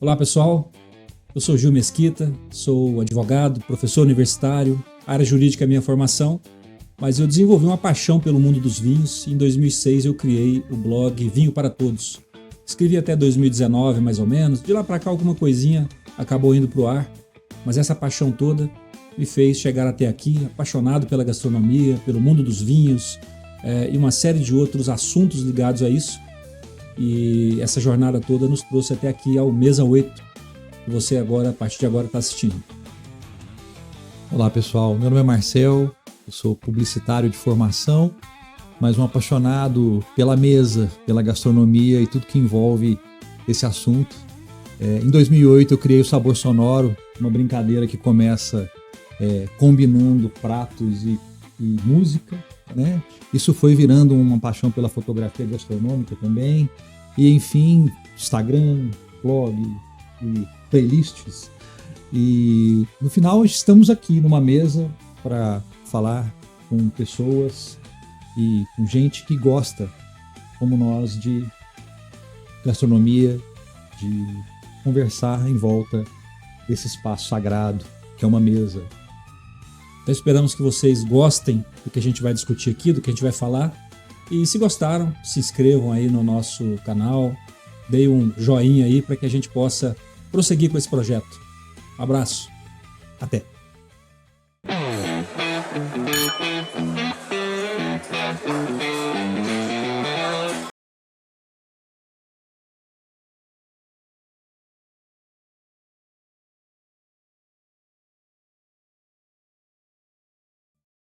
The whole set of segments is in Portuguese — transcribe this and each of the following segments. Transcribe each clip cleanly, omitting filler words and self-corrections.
Olá pessoal, eu sou Gil Mesquita, sou advogado, professor universitário, área jurídica é minha formação, mas eu desenvolvi uma paixão pelo mundo dos vinhos e em 2006 eu criei o blog Vinho para Todos. Escrevi até 2019 mais ou menos, de lá para cá alguma coisinha acabou indo para o ar, mas essa paixão toda me fez chegar até aqui, apaixonado pela gastronomia, pelo mundo dos vinhos e uma série de outros assuntos ligados a isso. E essa jornada toda nos trouxe até aqui ao Mesa 8, que você agora, a partir de agora, está assistindo. Olá pessoal, meu nome é Marcel, eu sou publicitário de formação, mas um apaixonado pela mesa, pela gastronomia e tudo que envolve esse assunto. Em 2008 eu criei o Sabor Sonoro, uma brincadeira que começa combinando pratos e música, né? Isso foi virando uma paixão pela fotografia gastronômica também. E enfim, Instagram, blog e playlists. E no final estamos aqui numa mesa para falar com pessoas e com gente que gosta, como nós, de gastronomia, de conversar em volta desse espaço sagrado que é uma mesa. Então esperamos que vocês gostem do que a gente vai discutir aqui, do que a gente vai falar. E se gostaram, se inscrevam aí no nosso canal, deem um joinha aí para que a gente possa prosseguir com esse projeto. Abraço, até!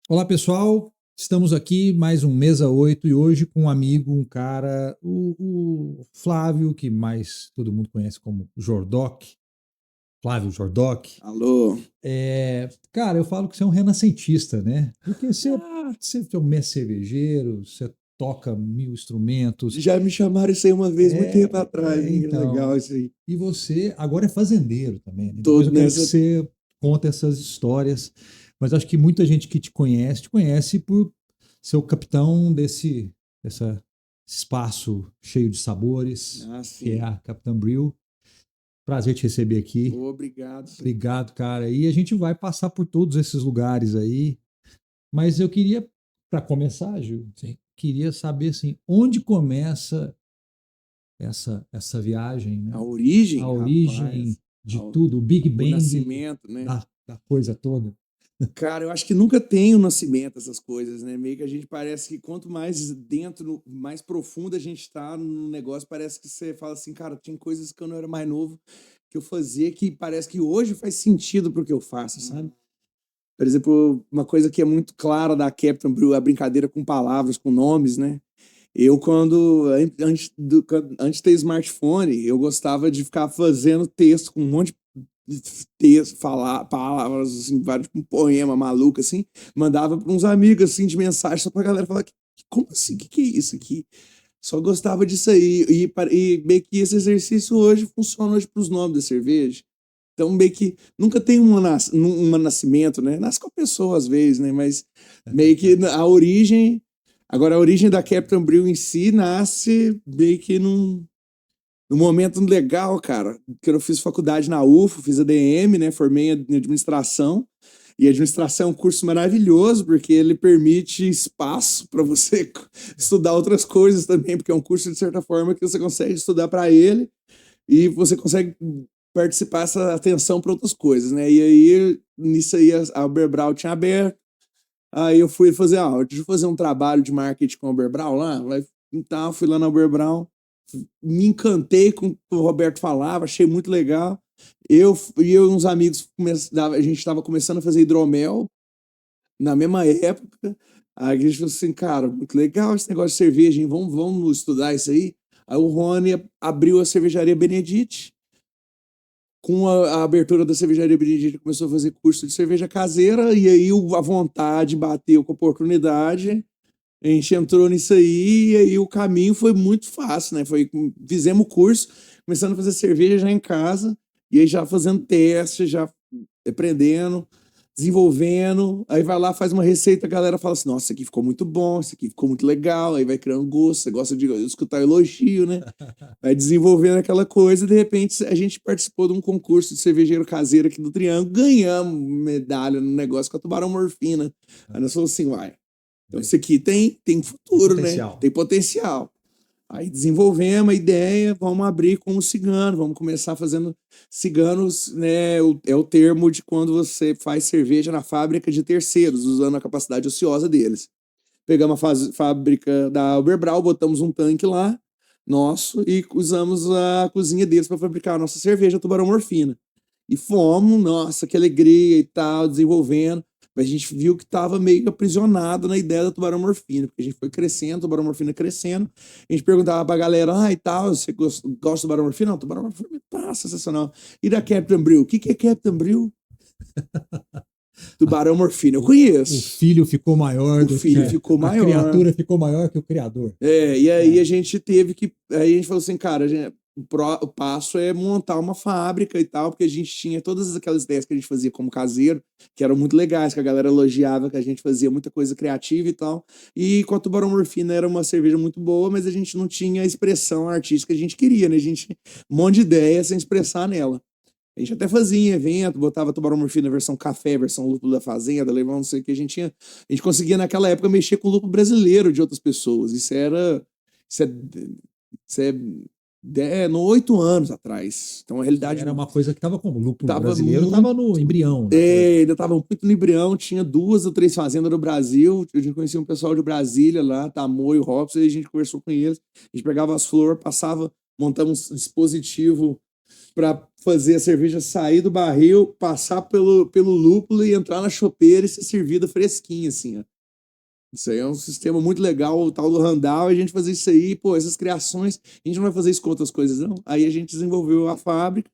Olá pessoal, estamos aqui mais um Mesa 8 e hoje com um amigo, um cara, o Flávio, que mais todo mundo conhece como Jordoc, Flávio Jordoc. Alô? Cara, eu falo que você é um renascentista, né? Porque você é um mestre cervejeiro, você toca 1000 instrumentos. Já me chamaram isso aí uma vez, muito tempo atrás. Então, legal isso aí. E você agora é fazendeiro também, né? Tô Depois eu quero nessa... que você conte essas histórias. Mas acho que muita gente que te conhece por ser o capitão desse espaço cheio de sabores, que é a Capitã Brill. Prazer te receber aqui. Obrigado. Obrigado, cara. E a gente vai passar por todos esses lugares aí. Mas eu queria, para começar, Gil, queria saber assim, onde começa essa viagem, né? A origem, rapaz, de tudo, o Big Bang, o nascimento, né? Da coisa toda. Cara, eu acho que nunca tem o nascimento essas coisas, né? Meio que a gente parece que quanto mais dentro, mais profundo a gente tá no negócio, parece que você fala assim, cara, tinha coisas que quando eu era mais novo que eu fazia que parece que hoje faz sentido pro que eu faço, sabe? Por exemplo, uma coisa que é muito clara da Captain Brew, a brincadeira com palavras, com nomes, né? Eu, antes de ter smartphone, eu gostava de ficar fazendo texto com um monte de texto, falar palavras, assim, vários, um poema maluco, assim, mandava para uns amigos, assim, de mensagem, só pra galera falar, como assim, que é isso aqui? Só gostava disso aí, e meio que esse exercício hoje funciona hoje pros nomes da cerveja. Então, meio que nunca tem um nascimento, né? Nasce com a pessoa, às vezes, né? Mas meio que a origem... Agora, a origem da Captain Brew em si nasce meio que num momento legal, cara. Porque eu fiz faculdade na UFO, fiz ADM, né? Formei em administração. E administração é um curso maravilhoso, porque ele permite espaço para você estudar outras coisas também, porque é um curso, de certa forma, que você consegue estudar para ele e você consegue participar essa atenção para outras coisas, né? E aí, nisso aí, a Uberbrau tinha aberto. Aí eu fui fazer, deixa eu fazer um trabalho de marketing com a Uberbrau lá. Então, fui lá na Uberbrau, me encantei com o que o Roberto falava, achei muito legal. Eu e uns amigos, a gente estava começando a fazer hidromel na mesma época. Aí a gente falou assim, cara, muito legal esse negócio de cerveja, hein? Vamos estudar isso aí. Aí o Rony abriu a cervejaria Benedite. Com a abertura da cervejaria Benedito, começou a fazer curso de cerveja caseira, e aí a vontade bateu com a oportunidade, a gente entrou nisso aí, e aí o caminho foi muito fácil, né? Fizemos o curso, começando a fazer cerveja já em casa, e aí já fazendo teste, já aprendendo. desenvolvendo, aí vai lá, faz uma receita, a galera fala assim, nossa, isso aqui ficou muito bom, isso aqui ficou muito legal, aí vai criando gosto, você gosta de escutar elogio, né? Vai desenvolvendo aquela coisa, de repente a gente participou de um concurso de cervejeiro caseiro aqui do Triângulo, ganhamos medalha no negócio com a Tubarão Morfina. Aí nós falamos assim, uai, então isso aqui tem futuro, né? potencial. Tem potencial. Aí desenvolvemos a ideia, vamos abrir com o cigano, vamos começar fazendo ciganos, né? É o termo de quando você faz cerveja na fábrica de terceiros, usando a capacidade ociosa deles. Pegamos a fábrica da Uberbrau, botamos um tanque lá, nosso, e usamos a cozinha deles para fabricar a nossa cerveja Tubarão Morfina. E fomos, nossa, que alegria e tal, desenvolvendo. Mas a gente viu que estava meio aprisionado na ideia da Tubarão Morfina, porque a gente foi crescendo, Tubarão Morfina crescendo. A gente perguntava pra galera, e tal, você gosta do Tubarão Morfina? Não, Tubarão Morfina tá sensacional. E da Captain Brew? O que é Captain Brew? Tubarão Morfina, eu O conheço. filho ficou maior O filho ficou maior. A criatura ficou maior que o criador. E aí a gente teve que. Aí a gente falou assim, cara, o passo é montar uma fábrica e tal, porque a gente tinha todas aquelas ideias que a gente fazia como caseiro, que eram muito legais, que a galera elogiava, que a gente fazia muita coisa criativa e tal. E com a Tubarão Morfina era uma cerveja muito boa, mas a gente não tinha a expressão artística que a gente queria, né? A gente tinha um monte de ideia sem expressar nela. A gente até fazia evento, botava Tubarão Morfina versão café, versão lúpulo da fazenda, levava não sei o que. A gente conseguia naquela época mexer com o lúpulo brasileiro de outras pessoas. Isso é no 8 anos atrás. Então a realidade Era uma coisa que estava como o lúpulo tava brasileiro muito- estava no embrião. da coisa. ainda estava muito no embrião, tinha 2 ou 3 fazendas no Brasil. A gente conhecia um pessoal de Brasília lá, Tamoio, Robson, e a gente conversou com eles. A gente pegava as flores, passava, montamos um dispositivo para fazer a cerveja sair do barril, passar pelo lúpulo e entrar na chopeira e ser servida fresquinha, assim, ó. Isso aí é um sistema muito legal, o tal do Randall, a gente fazia isso aí, pô, essas criações, a gente não vai fazer isso com outras coisas, não. Aí a gente desenvolveu a fábrica,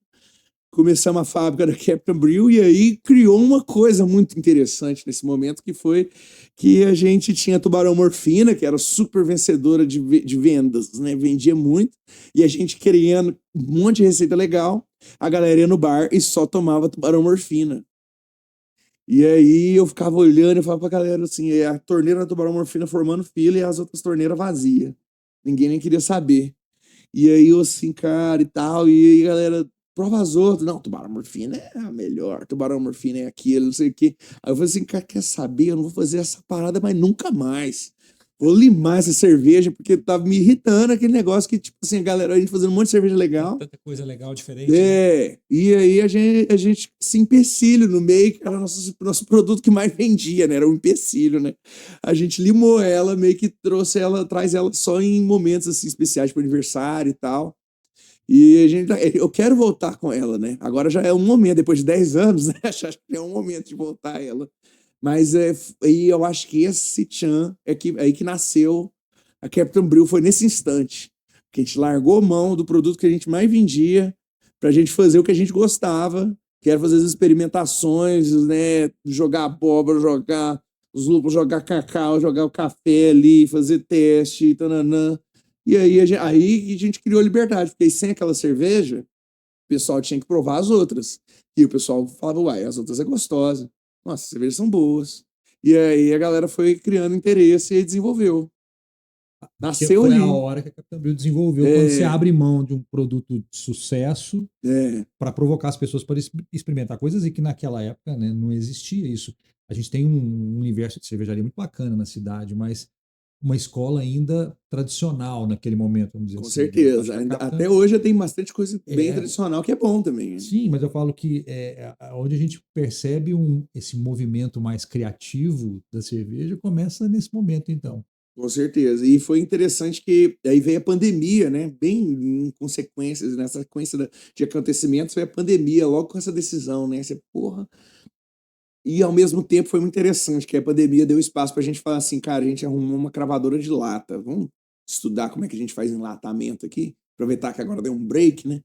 começamos a fábrica da Captain Brew e aí criou uma coisa muito interessante nesse momento, que foi que a gente tinha Tubarão Morfina, que era super vencedora de vendas, né? Vendia muito, e a gente criando um monte de receita legal, a galera ia no bar e só tomava Tubarão Morfina. E aí eu ficava olhando e falava pra galera assim, a torneira da Tubarão Morfina formando fila e as outras torneiras vazias. Ninguém nem queria saber. E aí eu assim, cara, e tal, e aí a galera, prova as outras. Não, Tubarão Morfina é a melhor, Tubarão Morfina é aquilo, não sei o quê. Aí eu falei assim, cara, quer saber? Eu não vou fazer essa parada, mas nunca mais. Vou limar essa cerveja, porque tava me irritando aquele negócio que, tipo assim, a gente fazendo um monte de cerveja legal. Tanta coisa legal, diferente. Né? E aí a gente se empecilho no meio, que era o nosso produto que mais vendia, né? Era um empecilho, né? A gente limou ela, meio que traz ela só em momentos assim, especiais para aniversário e tal. E eu quero voltar com ela, né? Agora já é um momento, depois de 10 anos, né? Acho que é um momento de voltar ela. Mas aí eu acho que esse tchan aí que nasceu a Captain Brew, foi nesse instante que a gente largou mão do produto que a gente mais vendia pra gente fazer o que a gente gostava, que era fazer as experimentações, né? Jogar abóbora, jogar os lúpulos, jogar cacau, jogar o café ali, fazer teste, tananã. E aí a gente criou a liberdade, porque aí sem aquela cerveja, o pessoal tinha que provar as outras. E o pessoal falava, uai, as outras é gostosa. Nossa, as cervejas são boas. E aí a galera foi criando interesse e desenvolveu. Que Nasceu foi ali. a hora que a Captain Brew desenvolveu, quando você abre mão de um produto de sucesso para provocar as pessoas para experimentar coisas e que naquela época, né, não existia isso. A gente tem um universo de cervejaria muito bacana na cidade, mas uma escola ainda tradicional naquele momento, vamos dizer Com assim. certeza. Até hoje tem bastante coisa bem tradicional que é bom também. Né? Sim, mas eu falo que onde a gente percebe esse movimento mais criativo da cerveja começa nesse momento, então. Com certeza. E foi interessante que aí veio a pandemia, né? Bem em consequências, nessa sequência de acontecimentos, veio a pandemia, logo com essa decisão, né? Você, porra. E ao mesmo tempo foi muito interessante que a pandemia deu espaço pra gente falar assim, cara, a gente arrumou uma cravadora de lata. Vamos estudar como é que a gente faz enlatamento aqui? Aproveitar que agora deu um break, né?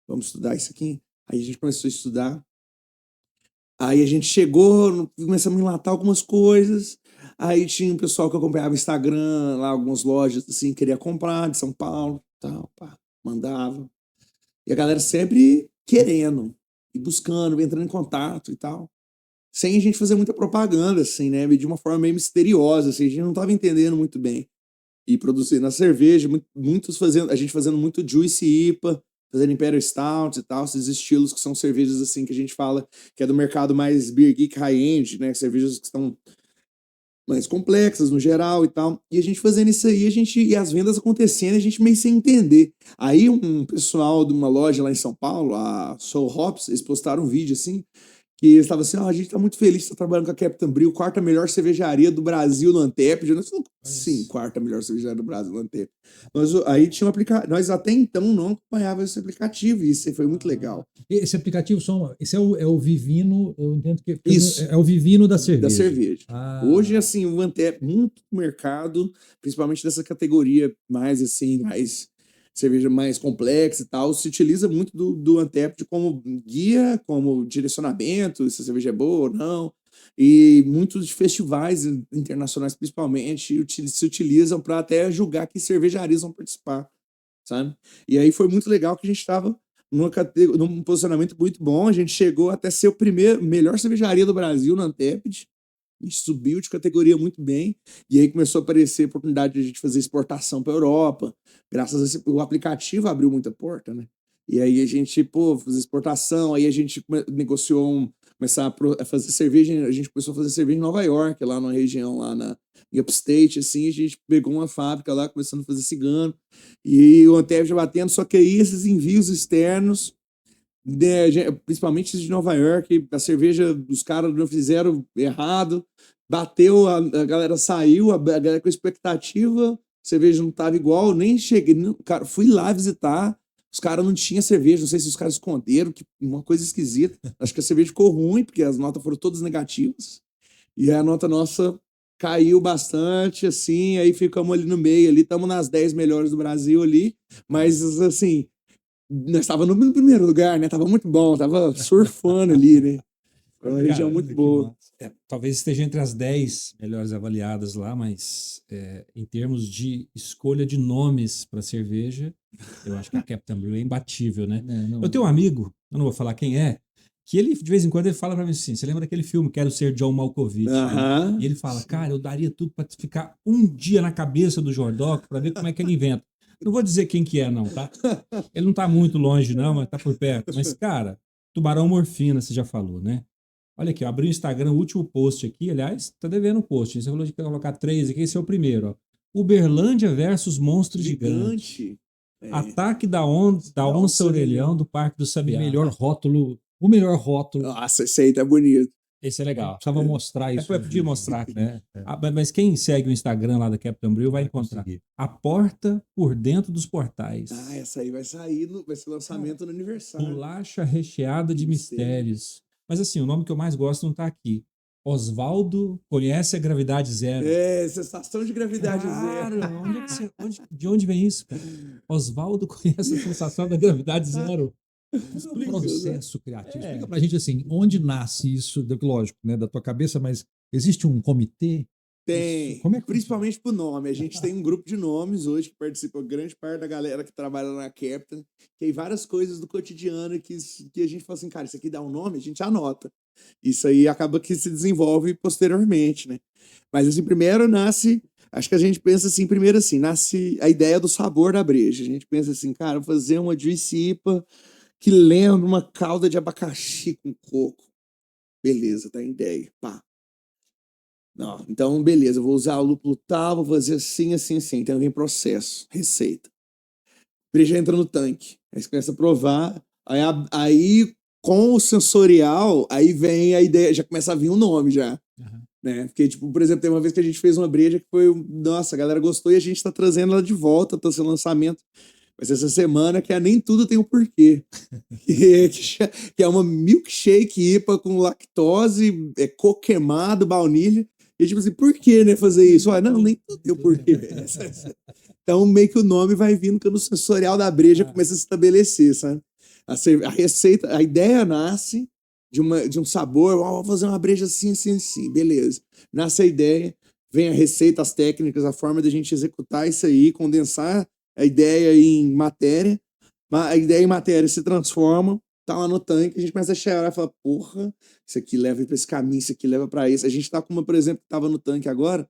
Vamos estudar isso aqui. Aí a gente começou a estudar. Aí a gente chegou, começamos a enlatar algumas coisas. Aí tinha um pessoal que acompanhava o Instagram, lá algumas lojas, assim, queria comprar de São Paulo, tal, pá, mandava. E a galera sempre querendo, e buscando, entrando em contato e tal. sem a gente fazer muita propaganda, assim, né? De uma forma meio misteriosa, assim, a gente não tava entendendo muito bem. E produzindo a cerveja, muitos fazendo, a gente fazendo muito Juice IPA, fazendo Imperial Stout e tal, esses estilos que são cervejas, assim, que a gente fala que é do mercado mais beer geek high-end, né? Cervejas que estão mais complexas no geral e tal. E a gente fazendo isso aí, e as vendas acontecendo, a gente meio sem entender. Aí um pessoal de uma loja lá em São Paulo, a Soul Hops, eles postaram um vídeo assim, que eles estavam assim, a gente tá muito feliz de estar trabalhando com a Captain Bril, quarta melhor cervejaria do Brasil no Antep. Eu falei, sim, quarta melhor cervejaria do Brasil no Antep. Aí tinha um aplicativo, nós até então não acompanhávamos esse aplicativo, e isso foi muito legal. Esse aplicativo, esse é o Vivino, eu entendo que Isso. é o Vivino da cerveja. Da cerveja. Hoje, assim, o Antep, muito mercado, principalmente dessa categoria mais, assim, mais cerveja mais complexa e tal, se utiliza muito do Antep como guia, como direcionamento, se a cerveja é boa ou não. E muitos festivais internacionais, principalmente, se utilizam para até julgar que cervejarias vão participar, sabe? E aí foi muito legal que a gente estava num posicionamento muito bom. A gente chegou até ser o melhor cervejaria do Brasil no Antepid. A gente subiu de categoria muito bem. E aí começou a aparecer a oportunidade de a gente fazer exportação para a Europa. Graças a o aplicativo abriu muita porta, né? E aí a gente, fez exportação. Aí a gente negociou começar a fazer cerveja. A gente começou a fazer cerveja em Nova York, lá na região, lá em Upstate, assim. A gente pegou uma fábrica lá, começando a fazer cigano. E o Antep já batendo. Só que aí esses envios externos, principalmente esses de Nova York, a cerveja os caras não fizeram errado, bateu, a galera saiu, a galera com expectativa, a cerveja não estava igual, nem cheguei, cara, fui lá visitar, os caras não tinham cerveja, não sei se os caras esconderam, que uma coisa esquisita, acho que a cerveja ficou ruim, porque as notas foram todas negativas, e a nota nossa caiu bastante, assim, aí ficamos ali no meio, ali, estamos nas 10 melhores do Brasil ali, mas, assim, nós estávamos no primeiro lugar, né? Tava muito bom, tava surfando ali, né? Foi uma região muito boa. Talvez esteja entre as 10 melhores avaliadas lá, mas em termos de escolha de nomes para cerveja, eu acho que a Captain Brew é imbatível, né? Eu tenho um amigo, eu não vou falar quem é, que ele, de vez em quando, ele fala para mim assim, você lembra daquele filme Quero Ser John Malkovich? Né? E ele fala, cara, eu daria tudo para ficar um dia na cabeça do Jordoc para ver como é que ele inventa. Não vou dizer quem que é, não, tá? Ele não tá muito longe, não, mas tá por perto. Mas, cara, tubarão morfina, você já falou, né? Olha aqui, eu abri o Instagram, o último post aqui, aliás, tá devendo o post. Você falou de colocar 3 aqui, esse é o primeiro, ó. Uberlândia versus Monstro Gigante. Ataque da onça orelhão do Parque do Sabiá. O melhor rótulo. Nossa, esse aí tá bonito. Esse é legal. Precisava mostrar isso. Podia mostrar, né? Mas quem segue o Instagram lá da Captain Brew vai encontrar. A porta por dentro dos portais. Essa aí vai sair, vai ser lançamento no aniversário. Bolacha recheada de mistérios. Mas assim, o nome que eu mais gosto não tá aqui. Oswaldo conhece a gravidade zero. Sensação de gravidade zero. De onde vem isso, cara? Oswaldo conhece a sensação da gravidade zero. O processo criativo. Explica pra gente assim, onde nasce isso, lógico, né, da tua cabeça, mas existe um comitê? Tem, como é que principalmente pro nome. A gente tem um grupo de nomes hoje que participa grande parte da galera que trabalha na Captain, que tem várias coisas do cotidiano que a gente fala assim, cara, isso aqui dá um nome, a gente anota. Isso aí acaba que se desenvolve posteriormente, né? Mas assim, primeiro nasce, acho que a gente pensa assim, primeiro assim, nasce a ideia do sabor da breja. A gente pensa assim, cara, vou fazer uma Juice IPA que lembra uma calda de abacaxi com coco. Beleza, tá em ideia. Pá. Não, então, beleza, eu vou usar o lúpulo tal, vou fazer assim, assim, assim. Então vem processo, receita. A breja entra no tanque. Aí você começa a provar. Aí com o sensorial, aí vem a ideia, já começa a vir um nome já. Né? Porque, tipo, por exemplo, tem uma vez que a gente fez uma breja que foi, nossa, a galera gostou e a gente tá trazendo ela de volta, tá sendo lançamento. Mas essa semana que nem tudo tem um porquê. que é uma milkshake IPA com lactose, coco queimado, baunilha. E tipo assim, por que, né, fazer isso? Não, nem tudo tem um porquê. Então meio que o nome vai vindo quando o sensorial da breja começa a se estabelecer, sabe? A receita, a ideia nasce de um sabor, vou fazer uma breja assim, assim, assim, beleza. Nasce a ideia, vem a receita, as técnicas, a forma de a gente executar isso aí, condensar a ideia em matéria. A ideia em matéria se transforma, tá lá no tanque, a gente começa a cheirar e fala, porra, isso aqui leva pra esse caminho, isso aqui leva pra esse. A gente tá com uma, por exemplo, que tava no tanque agora,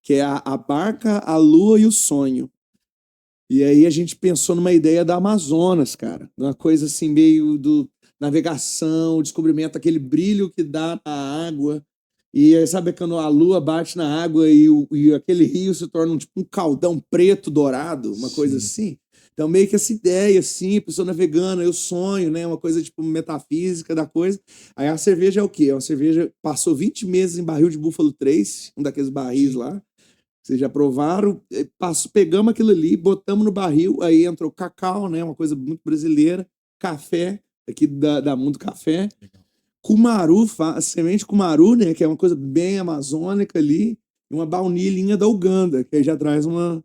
que é a barca, a lua e o sonho. E aí a gente pensou numa ideia da Amazonas, cara. Uma coisa assim, meio do navegação, descobrimento, aquele brilho que dá na água. E aí, sabe quando a lua bate na água e aquele rio se torna tipo um caldão preto dourado, uma coisa Sim. assim? Então, meio que essa ideia, assim, a pessoa navegando, eu sonho, né? Uma coisa tipo metafísica da coisa. Aí a cerveja é o quê? É uma cerveja passou 20 meses em barril de Búfalo 3, um daqueles barris lá. Vocês já provaram, pegamos aquilo ali, botamos no barril, aí entrou cacau, né? Uma coisa muito brasileira, café, aqui da Mundo Café, cumaru, semente cumaru, né? Que é uma coisa bem amazônica ali, e uma baunilhinha da Uganda, que aí já traz um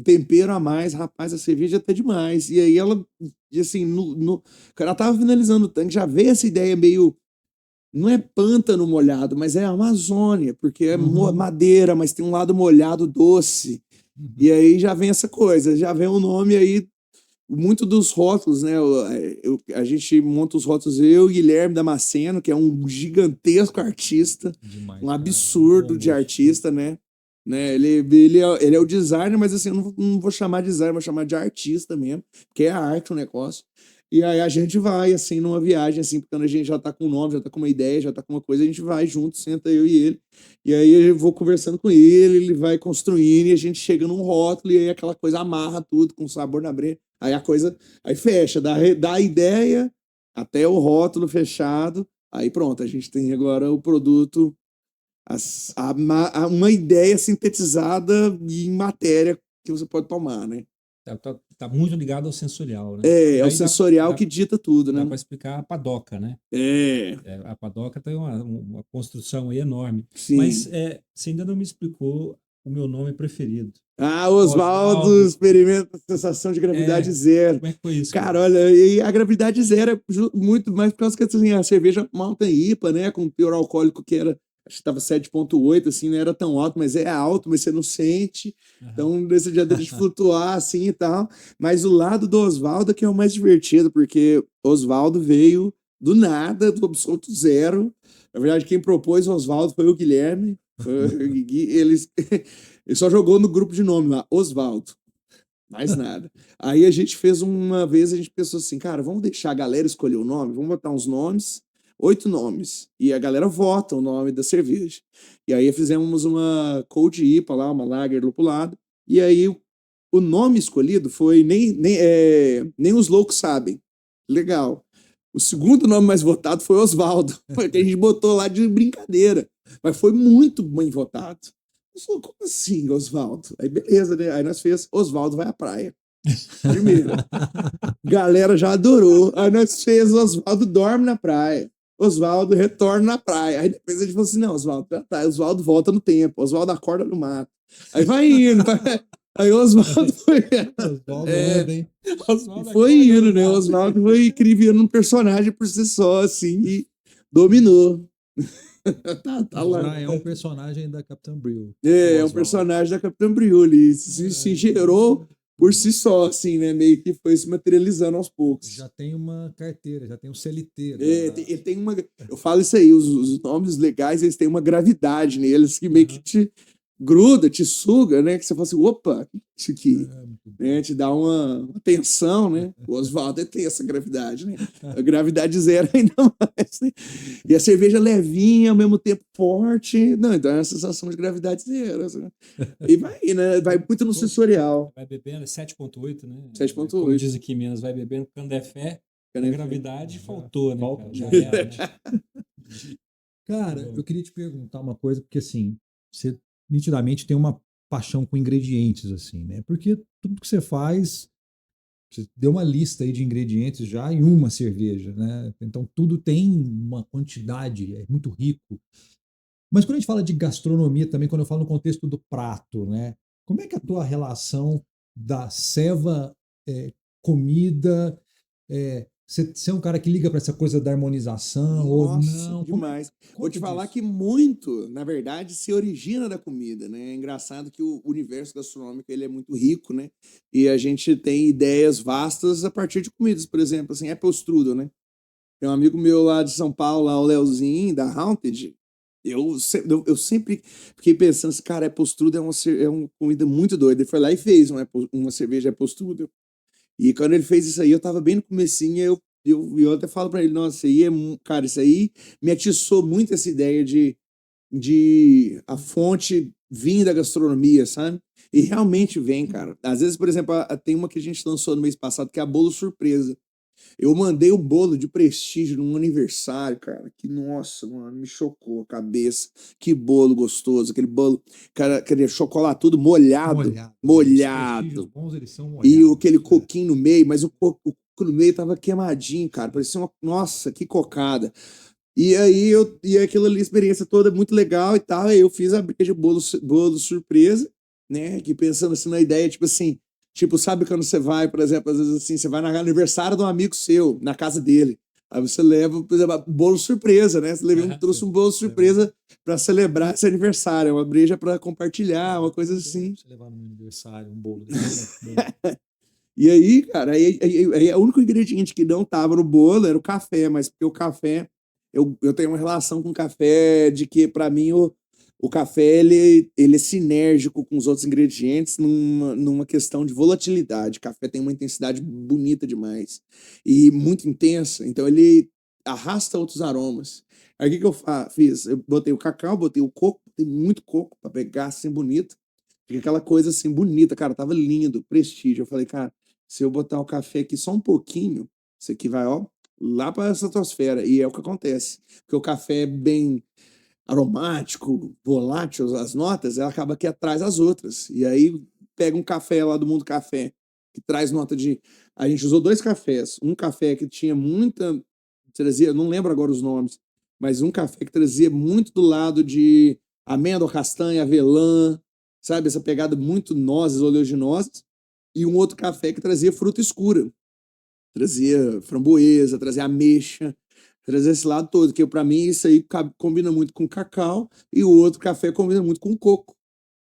tempero a mais, rapaz, a cerveja tá demais. E aí ela, e assim, ela tava finalizando o tanque, já veio essa ideia meio não é pântano molhado, mas é Amazônia, porque é madeira, mas tem um lado molhado doce. E aí já vem essa coisa, já vem o nome aí, muito dos rótulos, né? A gente monta os rótulos, eu e Guilherme Damasceno, que é um gigantesco artista, Demais, um cara. absurdo Bom de gosto. artista, né? Ele é o designer, mas assim, eu não vou chamar de designer, vou chamar de artista mesmo, porque é arte o negócio. E aí a gente vai, assim, numa viagem, assim, porque quando a gente já tá com um nome, já tá com uma ideia, já tá com uma coisa, a gente vai junto, senta eu e ele. E aí eu vou conversando com ele vai construindo e a gente chega num rótulo e aí aquela coisa amarra tudo com sabor na breja. Aí a coisa, aí fecha, dá a ideia até o rótulo fechado. Aí pronto, a gente tem agora o produto, uma ideia sintetizada em matéria que você pode tomar, né? Tá muito ligado ao sensorial, né? É o Daí sensorial que dita tudo, dá né? para explicar a padoca, né? É, A padoca tem uma construção aí enorme. Mas sim. você ainda não me explicou o meu nome preferido. Ah, Oswaldo Oswaldo. experimenta a sensação de gravidade zero. Como é que foi isso, Cara, cara? olha, e a gravidade zero é muito mais por causa que assim, a cerveja Mountain IPA, né, com teor alcoólico que era, acho que estava 7,8, assim, não era tão alto, mas é alto, mas você não sente. Aham. Então, nesse dia de flutuar, assim, e tal. Mas o lado do Oswaldo que é o mais divertido, porque Oswaldo veio do nada, do absoluto zero. Na verdade, quem propôs o Oswaldo foi o Guilherme. Eles, ele só jogou no grupo de nome lá, Oswaldo. Mais nada. Aí a gente fez uma vez, a gente pensou assim, cara, vamos deixar a galera escolher o nome, vamos botar uns nomes, 8 nomes, e a galera vota o nome da cerveja. E aí fizemos uma Cold IPA lá, uma Lager lupulada, e aí o nome escolhido foi nem os loucos sabem. Legal. O segundo nome mais votado foi Oswaldo, que a gente botou lá de brincadeira, mas foi muito bem votado. Eu falei, como assim, Oswaldo? Aí beleza, né? Aí nós fez Oswaldo vai à praia. Primeiro. Galera já adorou. Aí nós fez Oswaldo dorme na praia. Oswaldo retorna na praia. Aí depois a gente falou assim: não, Oswaldo, tá. Oswaldo volta no tempo. Oswaldo acorda no mato. Aí vai indo. Aí Oswaldo foi. Oswaldo anda, hein? Oswaldo Foi acorda indo, no né? mato. Oswaldo foi criando um personagem por si só, assim, e dominou. Tá lá. Já é um personagem da Capitã Brill. É um Oswaldo. personagem da Capitã Brioli. Se gerou por si só, assim, né? Meio que foi se materializando aos poucos. Já tem uma carteira, já tem um CLT. Ele tem uma. Eu falo isso aí, os nomes legais, eles têm uma gravidade neles que meio que te gruda, te suga, né? Que você fala assim, opa, isso aqui. Né? Te dá uma tensão, né? O Oswaldo tem essa gravidade, né? A gravidade zero ainda mais, né? E a cerveja levinha, ao mesmo tempo forte. Não, então é uma sensação de gravidade zero. Assim. E vai, né? Vai muito no sensorial. Vai bebendo, é 7,8, né? 7,8. Como diz aqui em Minas, vai bebendo quando é fé. A Canefé. gravidade faltou, né? Falta. Cara? Já era, né? Cara, eu queria te perguntar uma coisa, porque assim, você nitidamente tem uma paixão com ingredientes, assim, né? Porque tudo que você faz, você deu uma lista aí de ingredientes já em uma cerveja, né? Então tudo tem uma quantidade, é muito rico. Mas quando a gente fala de gastronomia também, quando eu falo no contexto do prato, né? Como é que é a tua relação da ceva, comida, você é um cara que liga para essa coisa da harmonização ou Nossa, não? demais. Vou Conta te falar disso. que muito, na verdade, se origina da comida, né? É engraçado que o universo gastronômico ele é muito rico, né? E a gente tem ideias vastas a partir de comidas, por exemplo, assim, apple strudel, né? Tem um amigo meu lá de São Paulo, lá, o Leozinho, da Haunted. Eu sempre fiquei pensando, assim, cara, Apple Strudel é uma comida muito doida. Ele foi lá e fez uma cerveja Apple Strudel. E quando ele fez isso aí, eu tava bem no comecinho, eu até falo pra ele, nossa, isso aí cara, isso aí me atiçou muito essa ideia de a fonte vir da gastronomia, sabe? E realmente vem, cara. Às vezes, por exemplo, tem uma que a gente lançou no mês passado, que é a bolo surpresa. Eu mandei o bolo de prestígio num aniversário, cara, que, nossa, mano, me chocou a cabeça. Que bolo gostoso, aquele bolo, cara, aquele chocolatudo molhado, Os prestígios molhado. bons, eles são E molhados. aquele coquinho no meio, mas o coco no meio tava queimadinho, cara, parecia uma, nossa, que cocada. E aí e aquilo ali, a experiência toda muito legal e tal. Aí eu fiz a breja bolo surpresa, né? Que pensando assim na ideia, tipo assim, tipo, sabe quando você vai, por exemplo, às vezes assim, você vai no aniversário de um amigo seu, na casa dele. Aí você leva, por exemplo, bolo surpresa, né? Trouxe um bolo surpresa para celebrar esse aniversário, uma breja para compartilhar, uma coisa assim. Você levar no meu aniversário um bolo. E aí, cara, aí o único ingrediente que não tava no bolo era o café, mas porque o café, eu tenho uma relação com o café de que, para mim, o café ele é sinérgico com os outros ingredientes numa questão de volatilidade. O café tem uma intensidade bonita demais e muito intensa, então ele arrasta outros aromas. Aí o que eu fiz? Eu botei o cacau, botei o coco, botei muito coco para pegar assim bonito. Fica aquela coisa assim bonita, cara, tava lindo, prestígio. Eu falei, cara, se eu botar o café aqui só um pouquinho, isso aqui vai, ó, lá para a estratosfera. E é o que acontece. Porque o café é bem aromático, volátil, as notas, ela acaba que atrai as outras. E aí pega um café lá do Mundo Café, que traz nota de. A gente usou 2 cafés. Um café que tinha muita. Trazia, não lembro agora os nomes, mas um café que trazia muito do lado de amêndoa, castanha, avelã, sabe? Essa pegada muito nozes, oleaginosas. E um outro café que trazia fruta escura. Trazia framboesa, trazia ameixa, trazia esse lado todo, que para mim isso aí combina muito com cacau e o outro café combina muito com coco.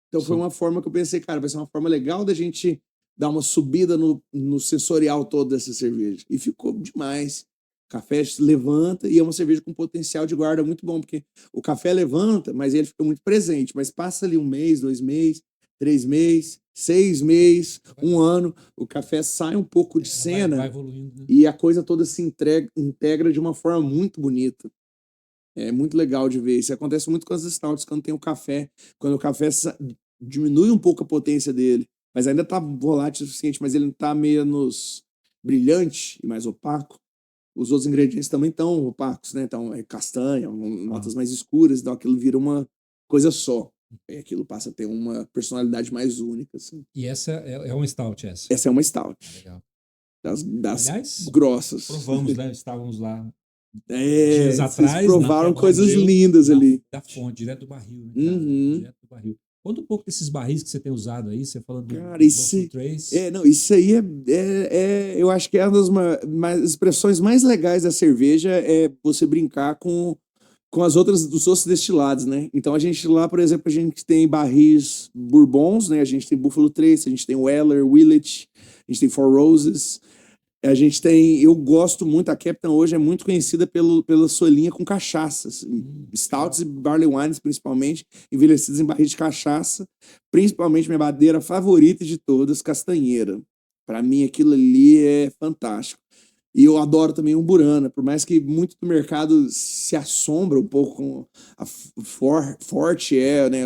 Então foi uma forma que eu pensei, cara, vai ser uma forma legal da gente dar uma subida no sensorial todo dessa cerveja. E ficou demais. O café levanta e é uma cerveja com potencial de guarda muito bom, porque o café levanta, mas ele fica muito presente. Mas passa ali 1 mês, 2 meses, 3 meses, 6 meses, 1 ano, o café sai um pouco de cena Vai evoluindo, né? e a coisa toda se integra de uma forma muito bonita. É muito legal de ver. Isso acontece muito com as stouts quando tem o café. Quando o café diminui um pouco a potência dele, mas ainda tá volátil o suficiente, mas ele tá menos brilhante e mais opaco. Os outros ingredientes também estão opacos, né? Então, é castanha, notas mais escuras, então aquilo vira uma coisa só. E aquilo passa a ter uma personalidade mais única, assim. E essa é uma stout, essa. Essa é uma stout. Legal. Das Aliás, grossas. provamos, né? Estávamos lá É, dias vocês atrás. provaram na coisas Abreu, lindas ali. Da fonte, direto do barril, né, cara? Uhum. Direto do barril. Conta um pouco desses barris que você tem usado aí, você falando Cara, do Buffalo Trace. não, isso aí eu acho que é uma das expressões mais legais da cerveja é você brincar com dos outros destilados, né? Então a gente lá, por exemplo, a gente tem barris bourbons, né? A gente tem Buffalo Trace, a gente tem Weller, Willett, a gente tem Four Roses. A gente tem, eu gosto muito, a Captain hoje é muito conhecida pela sua linha com cachaças, stouts e barley wines principalmente, envelhecidos em barris de cachaça, principalmente minha madeira favorita de todas, castanheira. Para mim aquilo ali é fantástico. E eu adoro também umburana, por mais que muito do mercado se assombra um pouco com a forte né,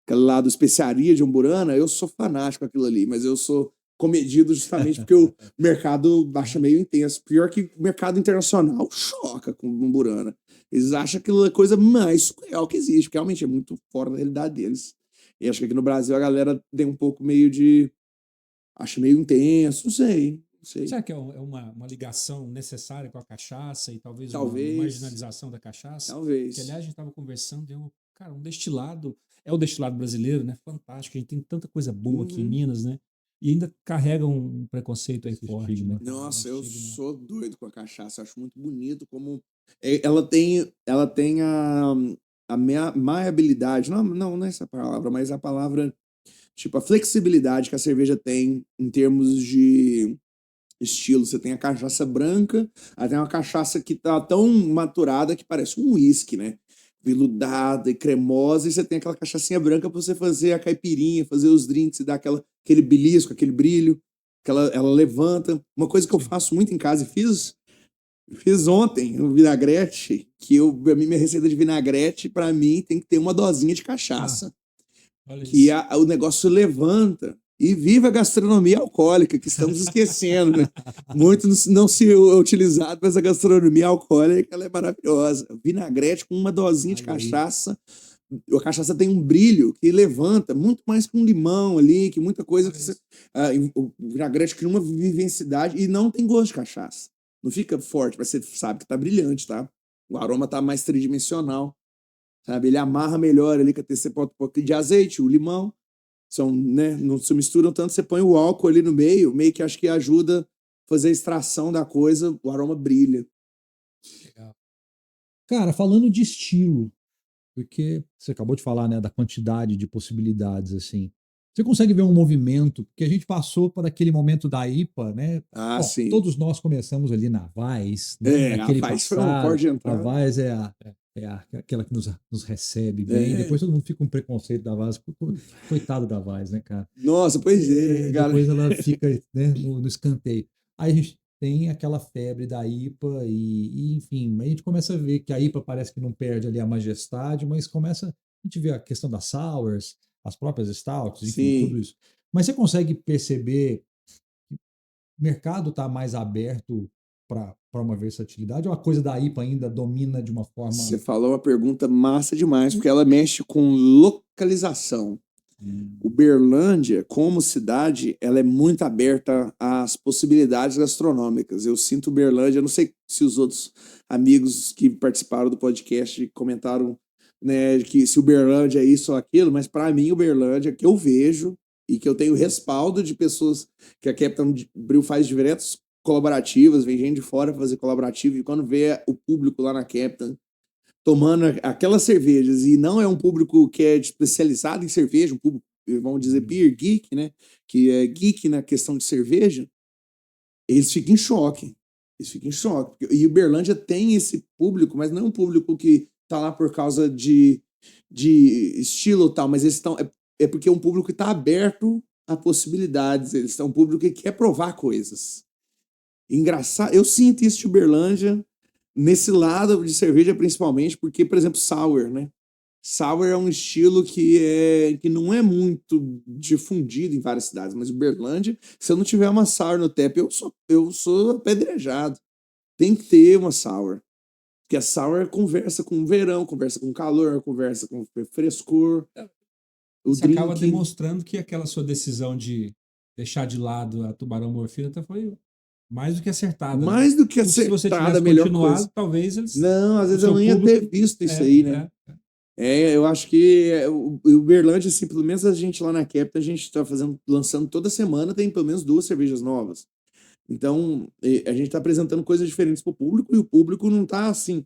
aquele lado especiaria de umburana, eu sou fanático aquilo ali, mas eu sou comedido justamente porque o mercado acha meio intenso. Pior que o mercado internacional choca com umburana. Eles acham aquilo a coisa mais surreal que existe, porque realmente é muito fora da realidade deles. E acho que aqui no Brasil a galera tem um pouco meio de... acha meio intenso, não sei. Será que é uma ligação necessária com a cachaça e talvez uma Talvez. marginalização da cachaça? Talvez. Que, aliás, a gente estava conversando, cara, um destilado, é o destilado brasileiro, né? Fantástico, a gente tem tanta coisa boa aqui em Minas, né? E ainda carrega um preconceito aí forte, né? Nossa, eu sou doido com a cachaça, acho muito bonito como ela tem a maleabilidade, não é essa palavra, mas a palavra, tipo, a flexibilidade que a cerveja tem em termos estilos. Você tem a cachaça branca, aí tem uma cachaça que tá tão maturada que parece um uísque, né? Veludada e cremosa, e você tem aquela cachaçinha branca para você fazer a caipirinha, fazer os drinks e dar aquele belisco, aquele brilho, que ela levanta. Uma coisa que eu faço muito em casa e fiz ontem um vinagrete, pra mim, minha receita de vinagrete, para mim, tem que ter uma dosinha de cachaça, Olha que isso. o negócio levanta. E viva a gastronomia alcoólica, que estamos esquecendo, né? Muito não se utilizado, mas a gastronomia alcoólica, ela é maravilhosa. Vinagrete com uma dosinha de Olha aí. cachaça. A cachaça tem um brilho que levanta, muito mais que um limão ali, que muita coisa. Que o vinagrete cria uma vivacidade e não tem gosto de cachaça. Não fica forte, mas você sabe que tá brilhante, tá? O aroma tá mais tridimensional, sabe? Ele amarra melhor ali, que você pode pôr um pouquinho de azeite, o limão. São, né, não se misturam tanto, você põe o álcool ali no meio que acho que ajuda a fazer a extração da coisa, o aroma brilha. Legal. Cara, falando de estilo, porque você acabou de falar, né, da quantidade de possibilidades, assim. Você consegue ver um movimento, porque a gente passou por aquele momento da IPA, né? Ah, Bom, sim. todos nós começamos ali na Vaz, né? A Aquele Vaz foi uma passado. porta de A entrada. Vaz aquela que nos recebe bem. Depois todo mundo fica com preconceito da Vaz. Coitado da Vaz, né, cara? Nossa, pois é, galera. Depois ela fica, né, no escanteio. Aí a gente tem aquela febre da IPA enfim, a gente começa a ver que a IPA parece que não perde ali a majestade, mas a gente vê a questão das sours, as próprias stouts, enfim, Sim. tudo isso. Mas você consegue perceber que o mercado está mais aberto para uma versatilidade ou a coisa da IPA ainda domina de uma forma... Você falou uma pergunta massa demais, porque ela mexe com localização. Uberlândia, como cidade, ela é muito aberta às possibilidades gastronômicas. Eu sinto Uberlândia, não sei se os outros amigos que participaram do podcast comentaram, né, que se Uberlândia é isso ou aquilo, mas para mim Uberlândia, que eu vejo e que eu tenho respaldo de pessoas que a Captain Brew faz diretos colaborativas, vem gente de fora fazer colaborativo, e quando vê o público lá na Captain tomando aquelas cervejas, e não é um público que é especializado em cerveja, um público, vamos dizer, beer geek, né? Que é geek na questão de cerveja, eles ficam em choque. Eles ficam em choque. E Uberlândia tem esse público, mas não é um público que tá lá por causa de estilo e tal, mas eles estão. É porque é um público que está aberto a possibilidades. Eles são um público que quer provar coisas. Engraçado. Eu sinto isso de Uberlândia nesse lado de cerveja, principalmente, porque, por exemplo, sour, né? Sour é um estilo que não é muito difundido em várias cidades, mas Uberlândia, se eu não tiver uma sour no tap, eu sou apedrejado. Tem que ter uma sour. Porque a sour conversa com o verão, conversa com calor, conversa com frescor. Você acaba demonstrando que aquela sua decisão de deixar de lado a Tubarão Morfina foi mais do que acertada. Mais do que Se você acertada, tivesse a melhor continuado, coisa. talvez eles... Não, às vezes seu eu não ia público- ter visto isso aí, né? Eu acho que o Uberlândia, assim, pelo menos a gente lá na Capta, a gente tá lançando toda semana, tem pelo menos 2 cervejas novas. Então, a gente tá apresentando coisas diferentes pro público, e o público não tá assim,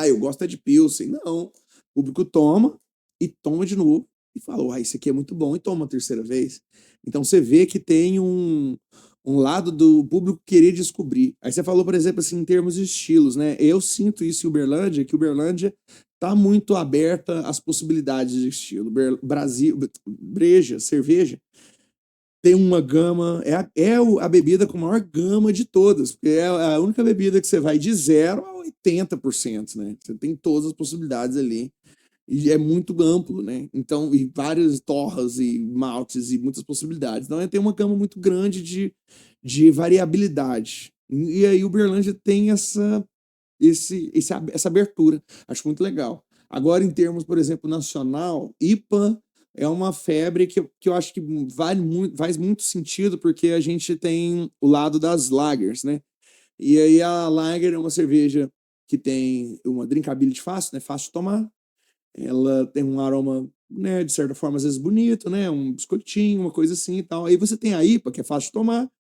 eu gosto é de Pilsen. Não. O público toma e toma de novo e fala, isso aqui é muito bom, e toma a terceira vez. Então você vê que tem um lado do público querer descobrir. Aí você falou, por exemplo, assim, em termos de estilos, né? Eu sinto isso em Uberlândia, que Uberlândia tá muito aberta às possibilidades de estilo. Brasil, breja, cerveja, tem uma gama, a bebida com a maior gama de todas, porque é a única bebida que você vai de 0 a 80%, né? Você tem todas as possibilidades ali. E é muito amplo, né? Então, e várias torras e maltes e muitas possibilidades. Então, tem uma gama muito grande de variabilidade. E aí, Uberlândia tem essa abertura. Acho muito legal. Agora, em termos, por exemplo, nacional, IPA é uma febre que eu acho que faz muito sentido, porque a gente tem o lado das lagers, né? E aí, a lager é uma cerveja que tem uma drinkability fácil, né? Fácil de tomar. Ela tem um aroma, né, de certa forma, às vezes bonito, né? Um biscoitinho, uma coisa assim e tal. Aí você tem a IPA, que é fácil de tomar,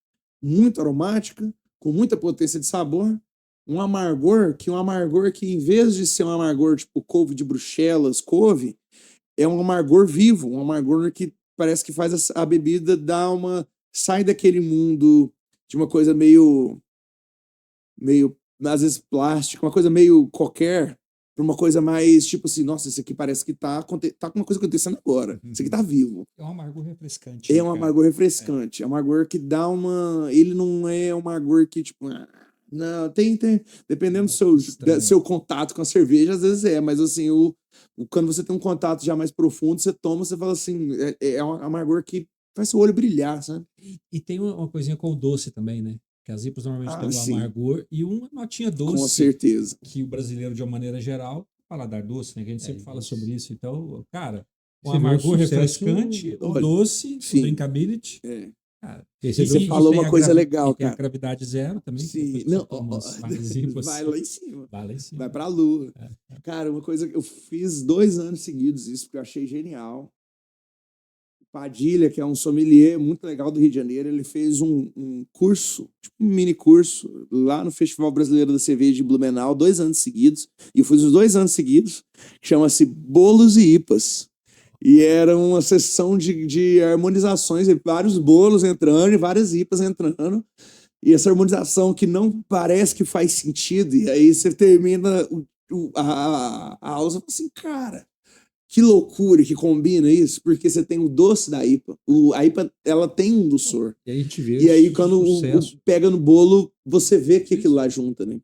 muito aromática, com muita potência de sabor, um amargor que em vez de ser um amargor tipo couve de Bruxelas, couve, é um amargor vivo, um amargor que parece que faz a bebida sai daquele mundo de uma coisa meio, às vezes, plástica, uma coisa meio qualquer, pra uma coisa mais, tipo assim, nossa, isso aqui parece que tá com uma coisa acontecendo agora. Isso aqui tá vivo. É um amargor refrescante. É um amargor refrescante. É um amargor que dá uma... Ele não é um amargor que, tipo... Não, dependendo do seu contato com a cerveja, às vezes mas assim, quando você tem um contato já mais profundo, você toma, você fala assim, é um amargor que faz seu olho brilhar, sabe? E tem uma coisinha com o doce também, né? Que as IPAs normalmente têm um sim. amargor e uma notinha doce. Com certeza. Que o brasileiro, de uma maneira geral, paladar doce, né? Que a gente sempre fala sobre isso. Então, cara, um Você vê o amargor sucesso- refrescante, o Olha, doce, o sim. drinkability. Cara, E você falou uma coisa legal, tem a cara. gravidade zero também. Sim, não, vai lá em cima. Vai lá em cima. Vai pra lua. Cara, uma coisa que eu fiz 2 anos seguidos isso, porque eu achei genial. Padilha, que é um sommelier muito legal do Rio de Janeiro, ele fez um curso, tipo um mini curso, lá no Festival Brasileiro da Cerveja de Blumenau, 2 anos seguidos. E eu fiz os 2 anos seguidos, chama-se Bolos e IPAs. E era uma sessão de harmonizações, vários bolos entrando e várias IPAs entrando. E essa harmonização que não parece que faz sentido. E aí você termina a aula e fala assim, cara, que loucura que combina isso, porque você tem o doce da IPA. A IPA, ela tem um doçor. E aí a gente vê E aí, o quando sucesso. pega no bolo, você vê que aquilo lá junta, né?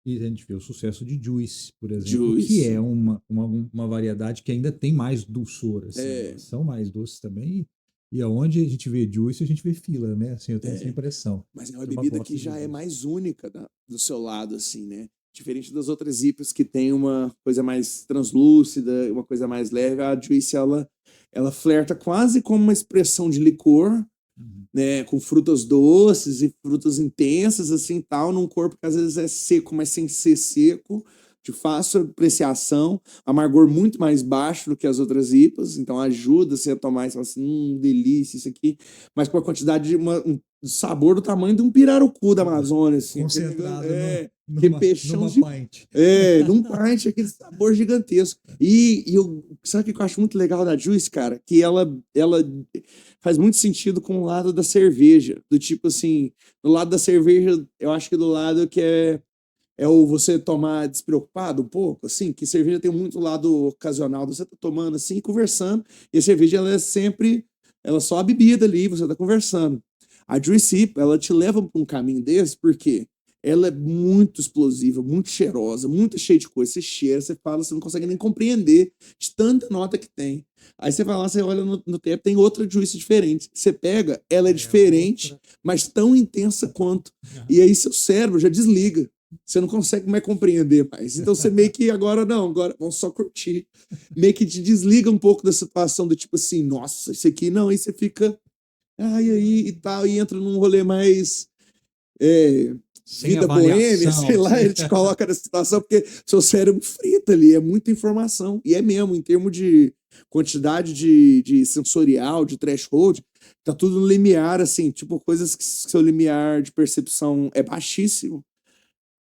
E a gente vê o sucesso de Juice, por exemplo, Juice. que é uma variedade que ainda tem mais dulçor. Assim, É. São mais doces também. E aonde a gente vê Juice, a gente vê fila, né? Assim, eu tenho essa impressão. Mas é uma Eu bebida gosto que já de é Juice. mais única do seu lado, assim, né? Diferente das outras IPAs que tem uma coisa mais translúcida, uma coisa mais leve, a Juice, ela flerta quase como uma expressão de licor, né? Com frutas doces e frutas intensas, assim, tal, num corpo que às vezes é seco, mas sem ser seco, de fácil apreciação, amargor muito mais baixo do que as outras IPAs, então ajuda você a tomar e falar assim, delícia isso aqui, mas com a quantidade de um sabor do tamanho de um pirarucu da Amazônia, assim. Concentrado Aquele peixão numa de... pint. num pint, aquele sabor gigantesco. Sabe o que eu acho muito legal da Juice, cara? Que ela faz muito sentido com o lado da cerveja, do tipo assim, do lado da cerveja, eu acho que do lado que é o você tomar despreocupado um pouco, assim, que cerveja tem muito lado ocasional, você tá tomando assim, conversando, e a cerveja ela é só a bebida ali, você tá conversando. A Juice, ela te leva para um caminho desse, porque ela é muito explosiva, muito cheirosa, muito cheia de coisa, você cheira, você fala, você não consegue nem compreender de tanta nota que tem. Aí você vai lá, você olha no tempo, tem outra Juice diferente. Você pega, ela é diferente, mas tão intensa quanto. E aí seu cérebro já desliga. Você não consegue mais compreender mais. Então você meio que agora vamos só curtir. Meio que te desliga um pouco da situação do tipo assim, nossa, isso aqui não, aí você fica, e aí e tal, e entra num rolê mais Sem vida avaliação, boêmia, sei lá, ele te coloca nessa situação, porque seu cérebro frita ali, é muita informação. E é mesmo, em termos de quantidade de sensorial, de threshold, tá tudo no limiar, assim, tipo, coisas que seu limiar de percepção é baixíssimo.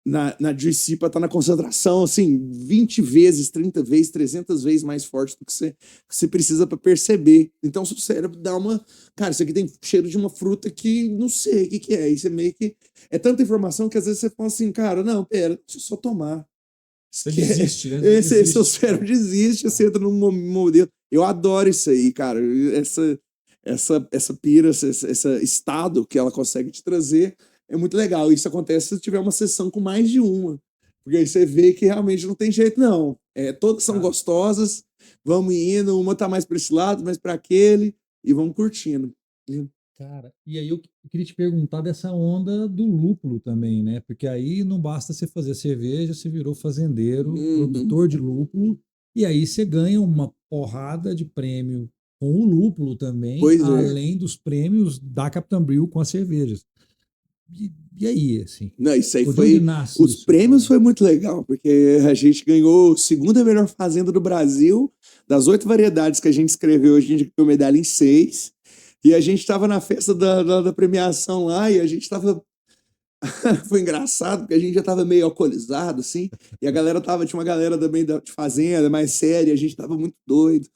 Na Juice IPA tá na concentração, assim, 20 vezes, 30 vezes, 300 vezes mais forte do que você precisa para perceber. Então, seu cérebro dá uma... Cara, isso aqui tem cheiro de uma fruta que não sei o que é. Isso é meio que... É tanta informação que às vezes você fala assim, cara, não, pera, deixa eu só tomar. Você desiste, né? Seu cérebro desiste, você entra num modelo. Eu adoro isso aí, cara. Essa pira, esse estado que ela consegue te trazer é muito legal. Isso acontece se tiver uma sessão com mais de uma. Porque aí você vê que realmente não tem jeito, não. Todas são gostosas, vamos indo, uma tá mais para esse lado, mais para aquele, e vamos curtindo. Cara, e aí eu queria te perguntar dessa onda do lúpulo também, né? Porque aí não basta você fazer cerveja, você virou fazendeiro, produtor de lúpulo, e aí você ganha uma porrada de prêmio com o lúpulo também, Pois é. além dos prêmios da Captain Brew com as cervejas. E aí, assim? Não, isso aí Por foi... onde nasce Os isso? prêmios foi muito legal, porque a gente ganhou a segunda melhor fazenda do Brasil, das 8 variedades que a gente escreveu, a gente ganhou medalha em 6, e a gente estava na festa da premiação lá, e a gente estava... Foi engraçado, porque a gente já estava meio alcoolizado, assim, e a galera tinha uma galera também de fazenda, mais séria, a gente estava muito doido.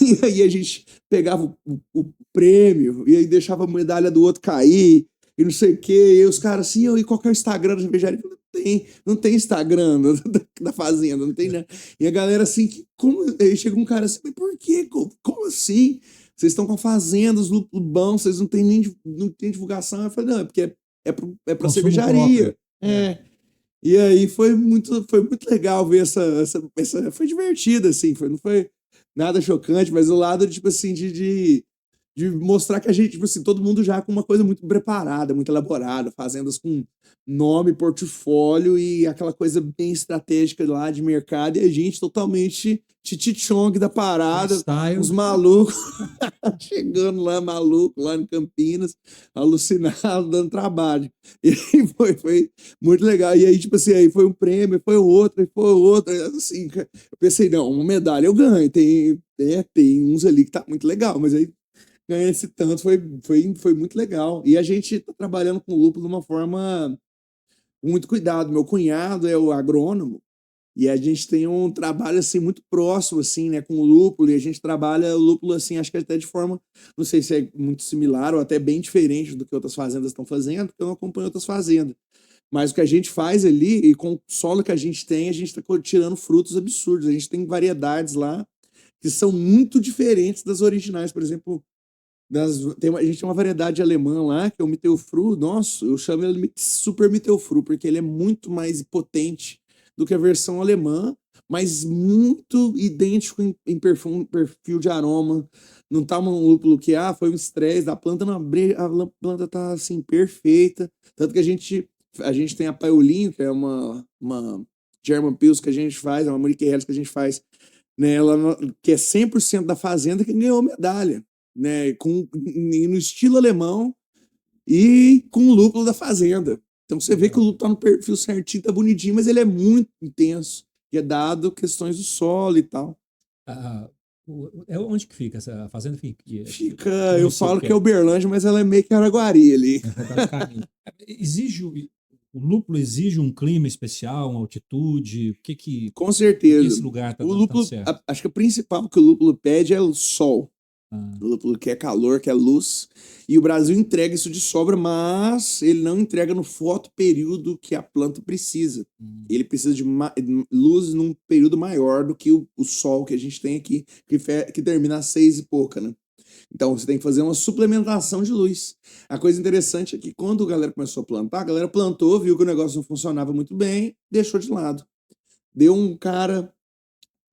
E aí a gente pegava o prêmio, e aí deixava a medalha do outro cair, e não sei o quê. E os caras assim, e qual que é o Instagram da cervejaria? Não tem Instagram da fazenda, não tem nada. E a galera assim, aí chega um cara assim, mas por quê? Como assim? Vocês estão com fazendas, lúpulo bom, vocês não tem divulgação. Eu falei, não, é porque é pra Consumo cervejaria. próprio. É. E aí foi muito legal ver foi divertido, assim, não foi nada chocante, mas o lado, tipo assim, de mostrar que a gente, tipo assim, todo mundo já com uma coisa muito preparada, muito elaborada, fazendas com nome, portfólio e aquela coisa bem estratégica lá de mercado, e a gente totalmente titichong da parada, Freestyle. uns malucos chegando lá, maluco, lá em Campinas, alucinado, dando trabalho. E aí foi muito legal. E aí, tipo assim, aí foi um prêmio, foi outro, e foi outro. Assim, eu pensei, não, uma medalha eu ganho. Tem uns ali que tá muito legal, mas aí ganhar esse tanto foi muito legal. E a gente tá trabalhando com lúpulo de uma forma com muito cuidado. Meu cunhado é o agrônomo e a gente tem um trabalho assim muito próximo assim, né, com o lúpulo, e a gente trabalha o lúpulo assim, acho que até de forma, não sei se é muito similar ou até bem diferente do que outras fazendas estão fazendo, porque eu não acompanho outras fazendas. Mas o que a gente faz ali, e com o solo que a gente tem, a gente está tirando frutos absurdos. A gente tem variedades lá que são muito diferentes das originais. Por exemplo, a gente tem uma variedade alemã lá, que é o Mittelfru. Nossa, eu chamo ele Super Mittelfru, porque ele é muito mais potente do que a versão alemã, mas muito idêntico em perfil de aroma. Não tá um lúpulo que foi um estresse da planta, não, a planta tá assim perfeita. Tanto que a gente tem a Paiolinho, que é uma German Pils que a gente faz, é uma Monique Helles que a gente faz, né, que é 100% da fazenda, que ganhou medalha, né, no estilo alemão e com o lúpulo da fazenda. Então você vê que o lúpulo tá no perfil certinho, tá bonitinho, mas ele é muito intenso, que é dado questões do solo e tal. Ah, onde que fica essa fazenda? Fica, Que eu município falo que que é é? Uberlândia, mas ela é meio que Araguari ali. Tá no caminho. O lúpulo exige um clima especial, uma altitude? Com Por que certeza. esse lugar está O dando tão lúpulo, certo? acho que o principal que o lúpulo pede é o sol. Ah, O lúpulo quer calor, quer luz. E o Brasil entrega isso de sobra, mas ele não entrega no fotoperíodo que a planta precisa. hum. Ele precisa de luz num período maior do que o sol que a gente tem aqui, que termina às 6 e pouca, né? Então você tem que fazer uma suplementação de luz. A coisa interessante é que quando a galera começou a plantar, a galera plantou, viu que o negócio não funcionava muito bem, deixou de lado. Deu um cara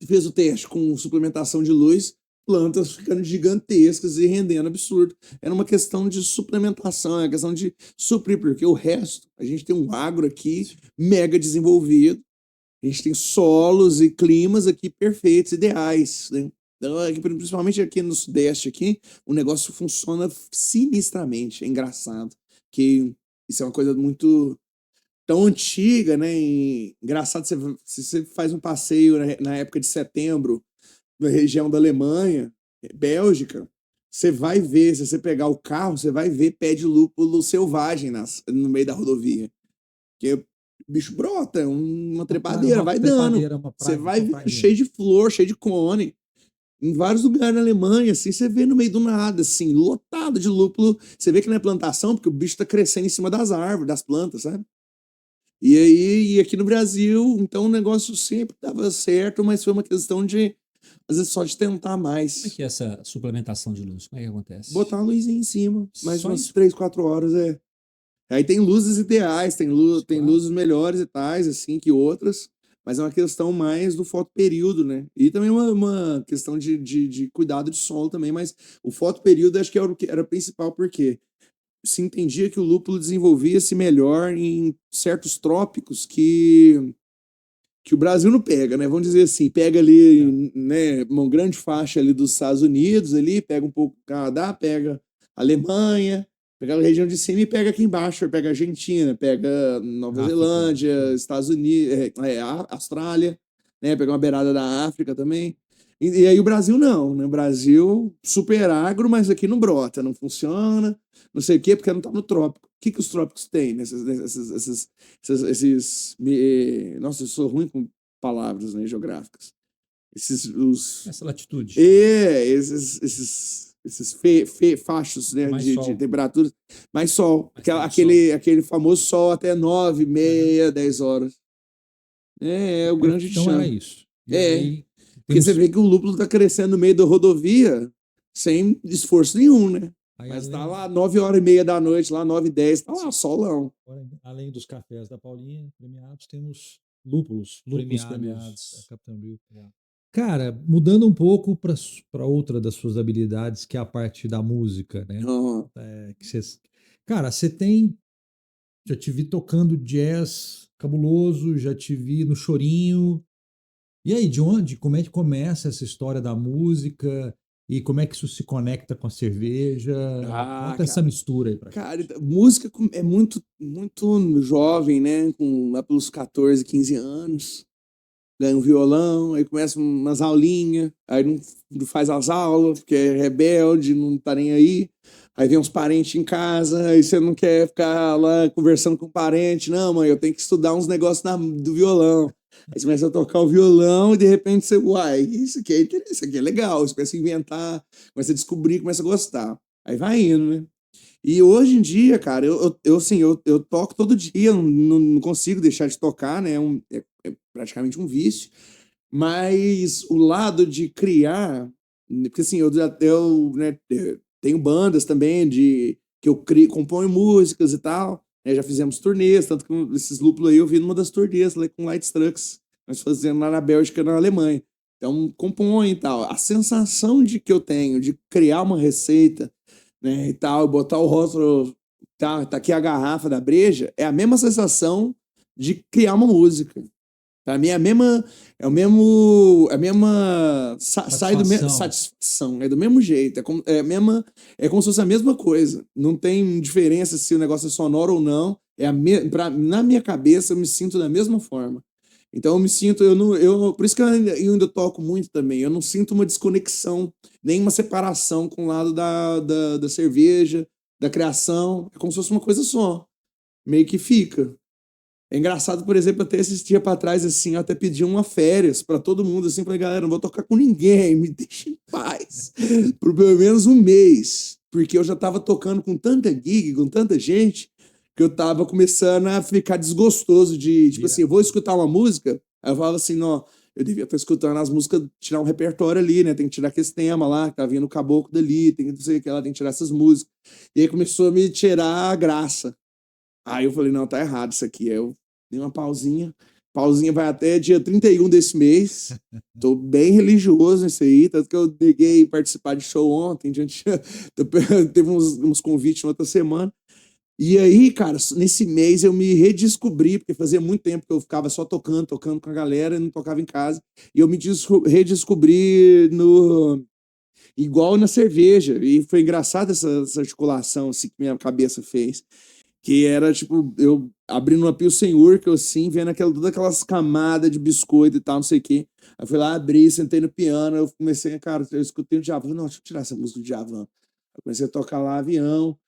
fez o teste com suplementação de luz, plantas ficando gigantescas e rendendo absurdo. Era uma questão de suplementação, é uma questão de suprir, porque o resto, a gente tem um agro aqui mega desenvolvido, a gente tem solos e climas aqui perfeitos, ideais, né? Então, principalmente aqui no Sudeste, aqui, o negócio funciona sinistramente. É engraçado. Que isso é uma coisa muito tão antiga, né? Engraçado, se você faz um passeio na época de setembro, na região da Alemanha, Bélgica, você vai ver, se você pegar o carro, você vai ver pé de lúpulo selvagem no meio da rodovia. Que o bicho brota, uma trepadeira, Uma vai dando. trepadeira, uma Você praia, vai uma ver prainha. cheio de flor, cheio de cone. Em vários lugares na Alemanha, assim, você vê no meio do nada, assim, lotado de lúpulo. Você vê que não é plantação, porque o bicho tá crescendo em cima das árvores, das plantas, sabe? E aí, aqui no Brasil, então o negócio sempre dava certo, mas foi uma questão de, às vezes, só de tentar Como é mais. que é essa suplementação de luz? Como é que acontece? Botar uma luzinha em cima, mais Só umas isso? 3, 4 horas, é. Aí tem luzes ideais, tem Claro. luzes melhores e tais, assim, que outras, mas é uma questão mais do fotoperíodo, né? E também uma questão de cuidado de solo também, mas o fotoperíodo acho que era o principal, porque se entendia que o lúpulo desenvolvia-se melhor em certos trópicos que o Brasil não pega, né? Vamos dizer assim, pega ali, né, uma grande faixa ali dos Estados Unidos, ali, pega um pouco do Canadá, pega Alemanha, pega a região de cima e pega aqui embaixo, pega Argentina, pega Nova África. Zelândia, Estados Unidos, Austrália, né? Pega uma beirada da África também. E aí o Brasil não, né? O Brasil super agro, mas aqui não brota, não funciona, não sei o quê, porque não tá no trópico. O que os trópicos têm nossa, eu sou ruim com palavras, né, geográficas. Essa latitude. Esses esses fachos, né, Mais de sol. temperaturas, mais sol. Mais tempo de Aquele famoso sol até 9, meia, 10 horas. É o grande Então era chão. isso. E É, aí porque você temos. vê que o lúpulo tá crescendo no meio da rodovia sem esforço nenhum, né? Aí, Mas tá lá 9h30 da noite, lá 9h10, tá lá, solão. além dos cafés da Paulinha premiados, temos lúpulos, Lúpulos premiados premiados. da Capitão Bril. Cara, mudando um pouco para outra das suas habilidades, que é a parte da música, né? Ó, Cara, você tem. Já te vi tocando jazz cabuloso, já te vi no Chorinho. E aí, de onde? Como é que começa essa história da música? E como é que isso se conecta com a cerveja? Conta essa cara. mistura aí pra Cara, gente. então, música é muito jovem, né? Lá pelos 14, 15 anos. Ganha um violão, aí começa umas aulinhas, aí não faz as aulas, porque é rebelde, não tá nem aí. Aí vem uns parentes em casa, aí você não quer ficar lá conversando com o parente. Não, mãe, eu tenho que estudar uns negócios do violão. Aí você começa a tocar o violão e de repente você, uai, isso aqui é interessante, isso aqui é legal. Você começa a inventar, começa a descobrir, começa a gostar. Aí vai indo, né? E hoje em dia, cara, assim, eu toco todo dia, não consigo deixar de tocar, né? É praticamente um vício. Mas o lado de criar, porque assim, né, tenho bandas também que eu componho músicas e tal, né? Já fizemos turnês, tanto que esses lúpulos aí eu vi numa das turnês lá com Light Trucks, nós fazendo lá na Bélgica e na Alemanha. Então, compõe e tal. A sensação de que eu tenho de criar uma receita, né, e tal, botar o rótulo, tá aqui a garrafa da breja, é a mesma sensação de criar uma música. Pra mim é a mesma, sai do mesmo, Satisfação. satisfação, é do mesmo jeito, é como se fosse a mesma coisa. Não tem diferença se o negócio é sonoro ou não, na minha cabeça eu me sinto da mesma forma. Então eu me sinto, eu não, eu, por isso que eu ainda toco muito também. Eu não sinto uma desconexão, nem uma separação com o lado da cerveja, da criação. É como se fosse uma coisa só. Meio que fica. É engraçado, por exemplo, até esses dias pra trás, assim, eu até pedi uma férias pra todo mundo, assim, falei, galera, não vou tocar com ninguém, me deixa em paz, por pelo menos um mês, porque eu já tava tocando com tanta gig, com tanta gente, que eu tava começando a ficar desgostoso tipo assim, eu vou escutar uma música, aí eu falava assim, não, eu devia estar escutando as músicas, tirar um repertório ali, né, tem que tirar aquele tema lá, que tá vindo o caboclo dali, tem que não sei o que lá, tem que tirar essas músicas, e aí começou a me tirar a graça. Aí eu falei, não, tá errado isso aqui. Aí eu dei uma pausinha. Pausinha vai até dia 31 desse mês. Tô bem religioso nisso aí, tanto que eu neguei participar de show ontem. Teve uns convites na outra semana. E aí, cara, nesse mês eu me redescobri, porque fazia muito tempo que eu ficava só tocando com a galera e não tocava em casa. E eu me redescobri igual na cerveja. E foi engraçado essa articulação assim, que minha cabeça fez. Que era, tipo, eu abrindo uma Pilsen Urquell, assim, vendo todas aquelas camadas de biscoito e tal, não sei o quê. Aí fui lá, abri, sentei no piano, eu comecei, cara, eu escutei o Djavan, não, deixa eu tirar essa música do Djavan. Eu comecei a tocar lá avião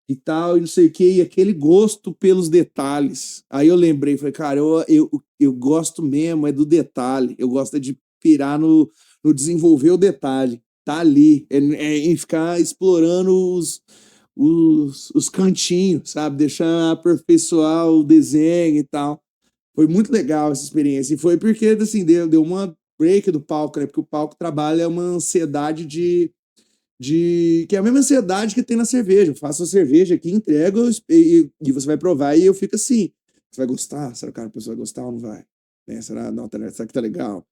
e tal, e não sei o quê, e aquele gosto pelos detalhes. Aí eu lembrei, falei, cara, eu gosto mesmo, é do detalhe, eu gosto é de pirar no desenvolver o detalhe, tá ali, em ficar explorando os cantinhos, sabe? Deixar aperfeiçoar o desenho e tal. Foi muito legal essa experiência. E foi porque, assim, deu uma break do palco, né? Porque o palco trabalha uma ansiedade que é a mesma ansiedade que tem na cerveja. Eu faço a cerveja aqui, entrego e você vai provar e eu fico assim. Você vai gostar? Será que a pessoa vai gostar ou não vai? Né? Será, não, será que tá legal?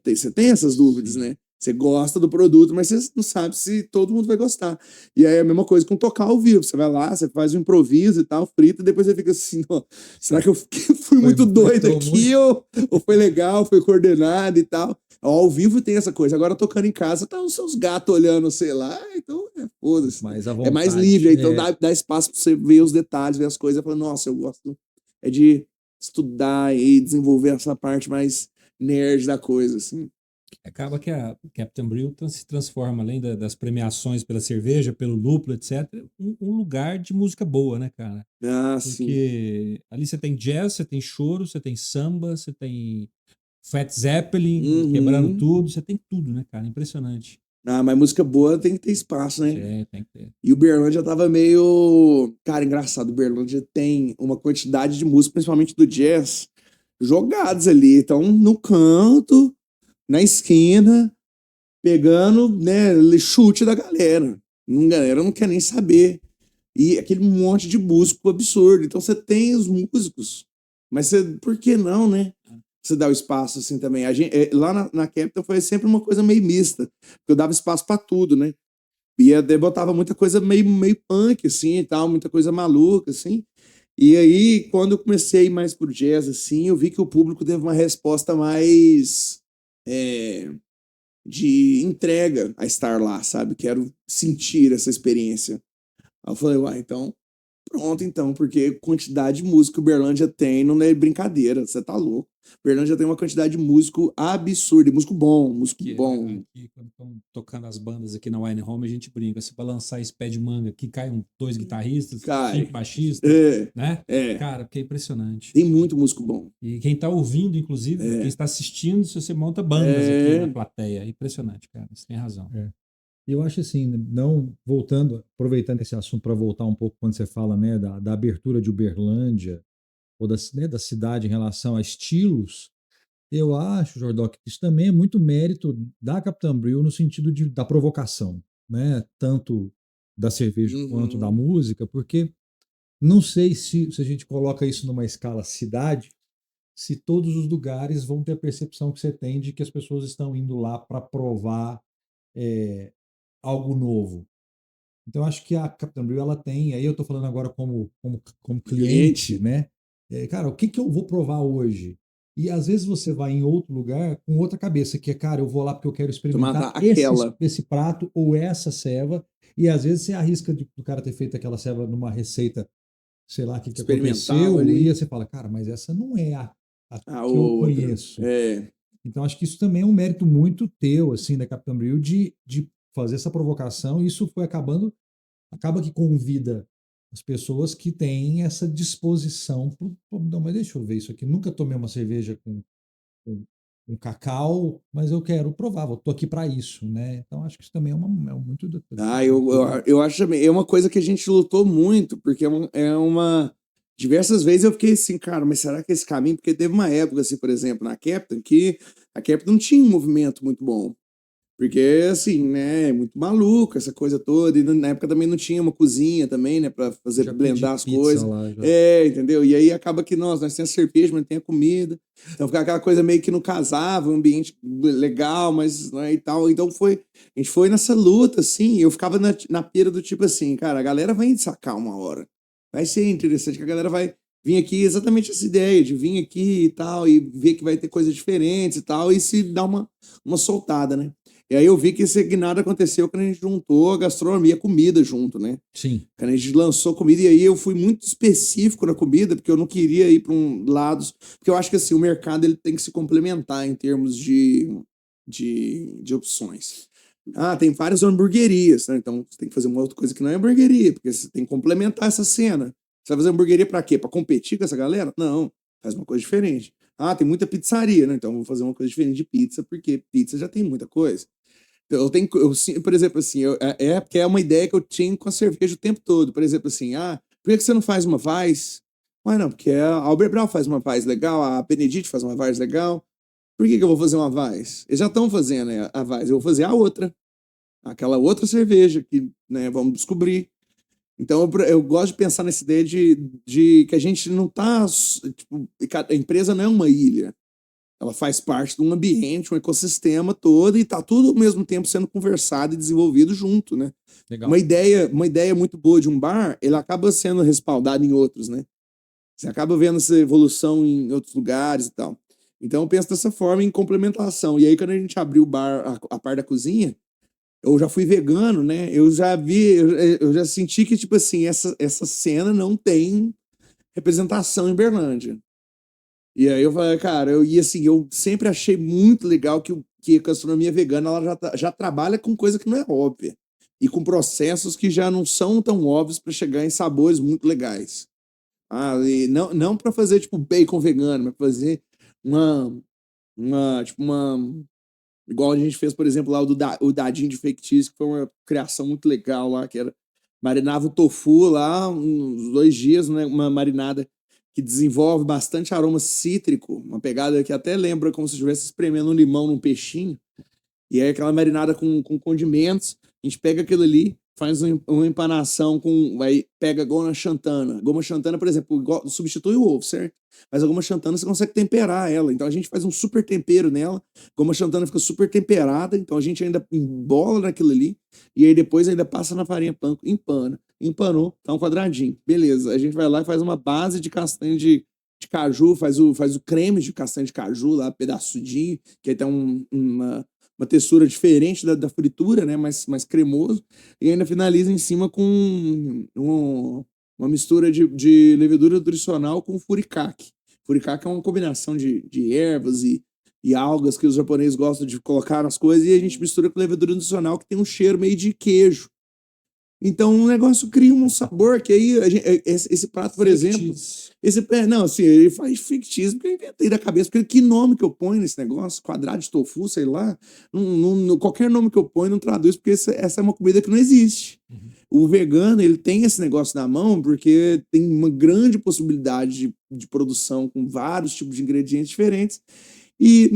Você tem essas dúvidas, Sim. né? Você gosta do produto, mas você não sabe se todo mundo vai gostar. E aí é a mesma coisa com tocar ao vivo. Você vai lá, você faz um improviso e tal, frita, e depois você fica assim, ó, será que eu fui muito doido aqui ou foi legal, foi coordenado e tal? Ao vivo tem essa coisa. Agora tocando em casa, tá os seus gatos olhando, sei lá, então foda-se. Mais à É mais vontade. livre, então dá espaço pra você ver os detalhes, ver as coisas, e falar, nossa, eu gosto de estudar e desenvolver essa parte mais nerd da coisa, assim. Acaba que a Captain Bril se transforma, além das premiações pela cerveja, pelo lúpulo, etc., um lugar de música boa, né, cara? Ah, sim. Porque ali você tem jazz, você tem choro, você tem samba, você tem Fat Zeppelin quebrando Uhum. tudo, você tem tudo, né, cara? Impressionante. Ah, mas música boa tem que ter espaço, né? Tem que ter. E o Uberlândia tava meio. Cara, engraçado. O Uberlândia tem uma quantidade de música, principalmente do jazz, jogados ali. Então, no canto, na esquina, pegando, né, chute da galera. A galera não quer nem saber. E aquele monte de músico absurdo. Então, você tem os músicos, mas você, por que não, né? Você dá o espaço assim também. Lá na Capital foi sempre uma coisa meio mista, porque eu dava espaço pra tudo, né? E eu botava muita coisa meio punk, assim, e tal, muita coisa maluca, assim. E aí, quando eu comecei a ir mais pro jazz, assim, eu vi que o público teve uma resposta mais é, de entrega a estar lá, sabe? Quero sentir essa experiência. Aí eu falei, uai, então, pronto, então, porque quantidade de música que o Uberlândia tem não é brincadeira, você tá louco. O Uberlândia tem uma quantidade de músico absurda, e músico bom, músico Aqui, bom. aqui, quando estão tocando as bandas aqui na Wine Home, a gente brinca. Se balançar esse pé de manga aqui, caem 2 guitarristas, 5 Cai. baixistas, É, né? é. Cara, porque é impressionante. Tem muito músico bom. E quem tá ouvindo, inclusive, quem É. está assistindo, se você monta bandas aqui na É. plateia. É impressionante, cara. Você tem razão. E eu acho assim, não voltando, aproveitando esse assunto para voltar um pouco quando você fala, né, da abertura de Uberlândia ou da cidade em relação a estilos, eu acho, Jordoc, que isso também é muito mérito da Capitã Brill no sentido da provocação, né, tanto da cerveja quanto da Uhum. música, porque não sei se a gente coloca isso numa escala cidade, se todos os lugares vão ter a percepção que você tem de que as pessoas estão indo lá para provar é, algo novo. Então, acho que a Captain Brew, ela tem, aí eu estou falando agora como cliente, Cliente. né? Cara, o que que eu vou provar hoje? E às vezes você vai em outro lugar com outra cabeça, que é, cara, eu vou lá porque eu quero Tomar experimentar aquela. esse prato ou essa ceva, e às vezes você arrisca do cara ter feito aquela ceva numa receita, sei lá o que Experimental aconteceu, e aí ali. você fala, cara, mas essa não é a A que eu outra. conheço. É. Então, acho que isso também é um mérito muito teu, assim, da Capitã Brill, de fazer essa provocação, e isso foi acaba que convida as pessoas que têm essa disposição não, mas deixa eu ver isso aqui. Nunca tomei uma cerveja com cacau, mas eu quero provar, eu tô aqui para isso, né? Então acho que isso também é muito Ah, eu acho também. É uma coisa que a gente lutou muito, porque diversas vezes eu fiquei assim, cara, mas será que é esse caminho? Porque teve uma época, assim, por exemplo, na Captain, que a Captain não tinha um movimento muito bom. Porque, assim, né, é muito maluco essa coisa toda. E na época também não tinha uma cozinha também, né, pra fazer, já pedi blendar as pizza coisas. lá já. É, entendeu? E aí acaba que nós temos a cerveja, mas não tem a comida. Então fica aquela coisa meio que não casava, um ambiente legal, mas, né, e tal. Então a gente foi nessa luta, assim, e eu ficava na pira do tipo assim, cara, a galera vai sacar uma hora. Vai ser interessante que a galera vai vir aqui exatamente essa ideia de vir aqui e tal, e ver que vai ter coisas diferentes e tal, e se dar uma soltada, né? E aí eu vi que esse nada aconteceu quando a gente juntou a gastronomia e a comida junto, né? Sim. Quando a gente lançou comida, e aí eu fui muito específico na comida, porque eu não queria ir para um lado. Porque eu acho que assim, o mercado ele tem que se complementar em termos de opções. Ah, tem várias hamburguerias, né? Então você tem que fazer uma outra coisa que não é hamburgueria, porque você tem que complementar essa cena. Você vai fazer hamburgueria para quê? Para competir com essa galera? Não, faz uma coisa diferente. Ah, tem muita pizzaria, né? Então eu vou fazer uma coisa diferente de pizza, porque pizza já tem muita coisa. Por exemplo, assim, porque é uma ideia que eu tinha com a cerveja o tempo todo. Por exemplo, assim, por que você não faz uma Weiss? Ué, não, porque a Alber faz uma Weiss legal, a Benedite faz uma Weiss legal. Por que eu vou fazer uma Weiss? Eles já estão fazendo, né, a Weiss, eu vou fazer a outra. Aquela outra cerveja que, né, vamos descobrir. Então eu gosto de pensar nessa ideia de que a gente não tá, tipo, a empresa não é uma ilha. Ela faz parte de um ambiente, um ecossistema todo e está tudo ao mesmo tempo sendo conversado e desenvolvido junto, né? Legal. Uma ideia muito boa de um bar, ele acaba sendo respaldado em outros, né? Você acaba vendo essa evolução em outros lugares e tal. Então eu penso dessa forma em complementação. E aí quando a gente abriu o bar, a parte da cozinha, eu já fui vegano, né? Eu já vi, eu já senti que, tipo assim, essa cena não tem representação em Berlândia. E aí eu falei, cara, eu sempre achei muito legal que a gastronomia vegana ela já trabalha com coisa que não é óbvia. E com processos que já não são tão óbvios para chegar em sabores muito legais. E não para fazer tipo bacon vegano, mas fazer uma, tipo Igual a gente fez, por exemplo, lá o dadinho de fake cheese, que foi uma criação muito legal lá, que era marinava o tofu lá uns 2 dias, né? Uma marinada que desenvolve bastante aroma cítrico, uma pegada que até lembra como se estivesse espremendo um limão num peixinho. E aí aquela marinada com condimentos, a gente pega aquilo ali, faz uma empanação com. Aí pega goma xantana. Goma xantana, por exemplo, substitui o ovo, certo? Mas a goma xantana você consegue temperar ela. Então a gente faz um super tempero nela. Goma xantana fica super temperada. Então a gente ainda embola naquilo ali. E aí depois ainda passa na farinha panko, empana. Empanou, tá um quadradinho. Beleza. A gente vai lá e faz uma base de castanha de caju, faz o creme de castanha de caju lá, pedaçudinho, que aí tem uma textura diferente da fritura, né? Mais cremoso. E ainda finaliza em cima com uma mistura de levedura nutricional com furikake. Furikake é uma combinação de ervas e algas que os japoneses gostam de colocar nas coisas, e a gente mistura com levedura nutricional que tem um cheiro meio de queijo. Então o negócio cria um sabor que aí esse prato, por exemplo, não, assim, ele faz fictício porque eu inventei da cabeça, porque que nome que eu ponho nesse negócio? Quadrado de tofu, sei lá, qualquer nome que eu ponho não traduz, porque essa é uma comida que não existe. O vegano, ele tem esse negócio na mão porque tem uma grande possibilidade de produção com vários tipos de ingredientes diferentes. E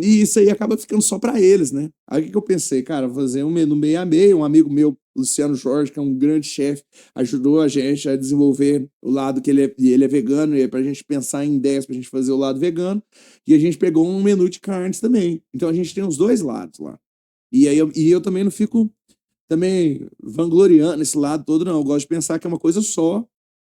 isso aí acaba ficando só para eles, né? Aí o que eu pensei? Cara, vou fazer um menu meio a meio. Um amigo meu, Luciano Jorge, que é um grande chefe, ajudou a gente a desenvolver o lado que ele é vegano, e para a gente pensar em ideias para a gente fazer o lado vegano. E a gente pegou um menu de carnes também. Então a gente tem os dois lados lá. E aí eu também não fico também vangloriando esse lado todo, não. Eu gosto de pensar que é uma coisa só,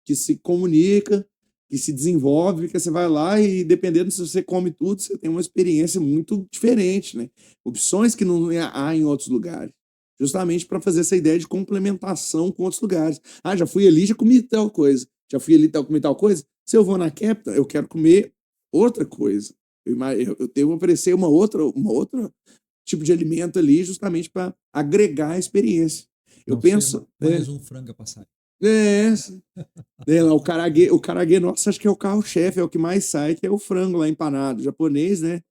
que se comunica, que se desenvolve, que você vai lá e, dependendo se você come tudo, você tem uma experiência muito diferente, né? Opções que não há em outros lugares. Justamente para fazer essa ideia de complementação com outros lugares. Ah, já fui ali, já comi tal coisa. Já fui ali, comi tal coisa. Se eu vou na Capita, eu quero comer outra coisa. Eu devo oferecer uma outra tipo de alimento ali, justamente para agregar a experiência. Eu penso. Mais um frango a passar. Lá, o caraguê, nossa, acho que é o carro-chefe, é o que mais sai, que é o frango lá empanado. O japonês, né?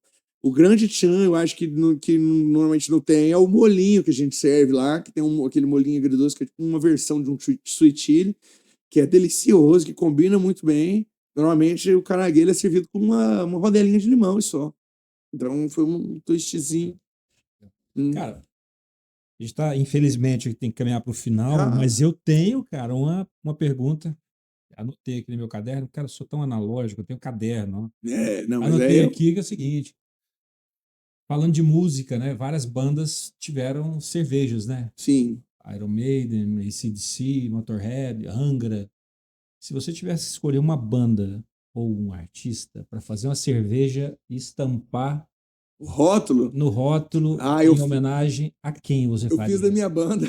O grande tchan, eu acho que normalmente não tem, é o molinho que a gente serve lá, que tem aquele molinho agridoce, que é tipo uma versão de um sweet chili, que é delicioso, que combina muito bem. Normalmente o caraguê é servido com uma rodelinha de limão e só. Então foi um twistzinho. Cara, a gente tá, infelizmente, tem que caminhar para o final, mas eu tenho, cara, uma pergunta. Anotei aqui no meu caderno. Cara, eu sou tão analógico, eu tenho caderno. Não, mas Anotei aqui que é o seguinte. Falando de música, né? Várias bandas tiveram cervejas, né? Sim. Iron Maiden, AC/DC, Motorhead, Angra. Se você tivesse que escolher uma banda ou um artista para fazer uma cerveja e estampar rótulo? No rótulo, em homenagem a quem você faria? Eu fiz da minha banda.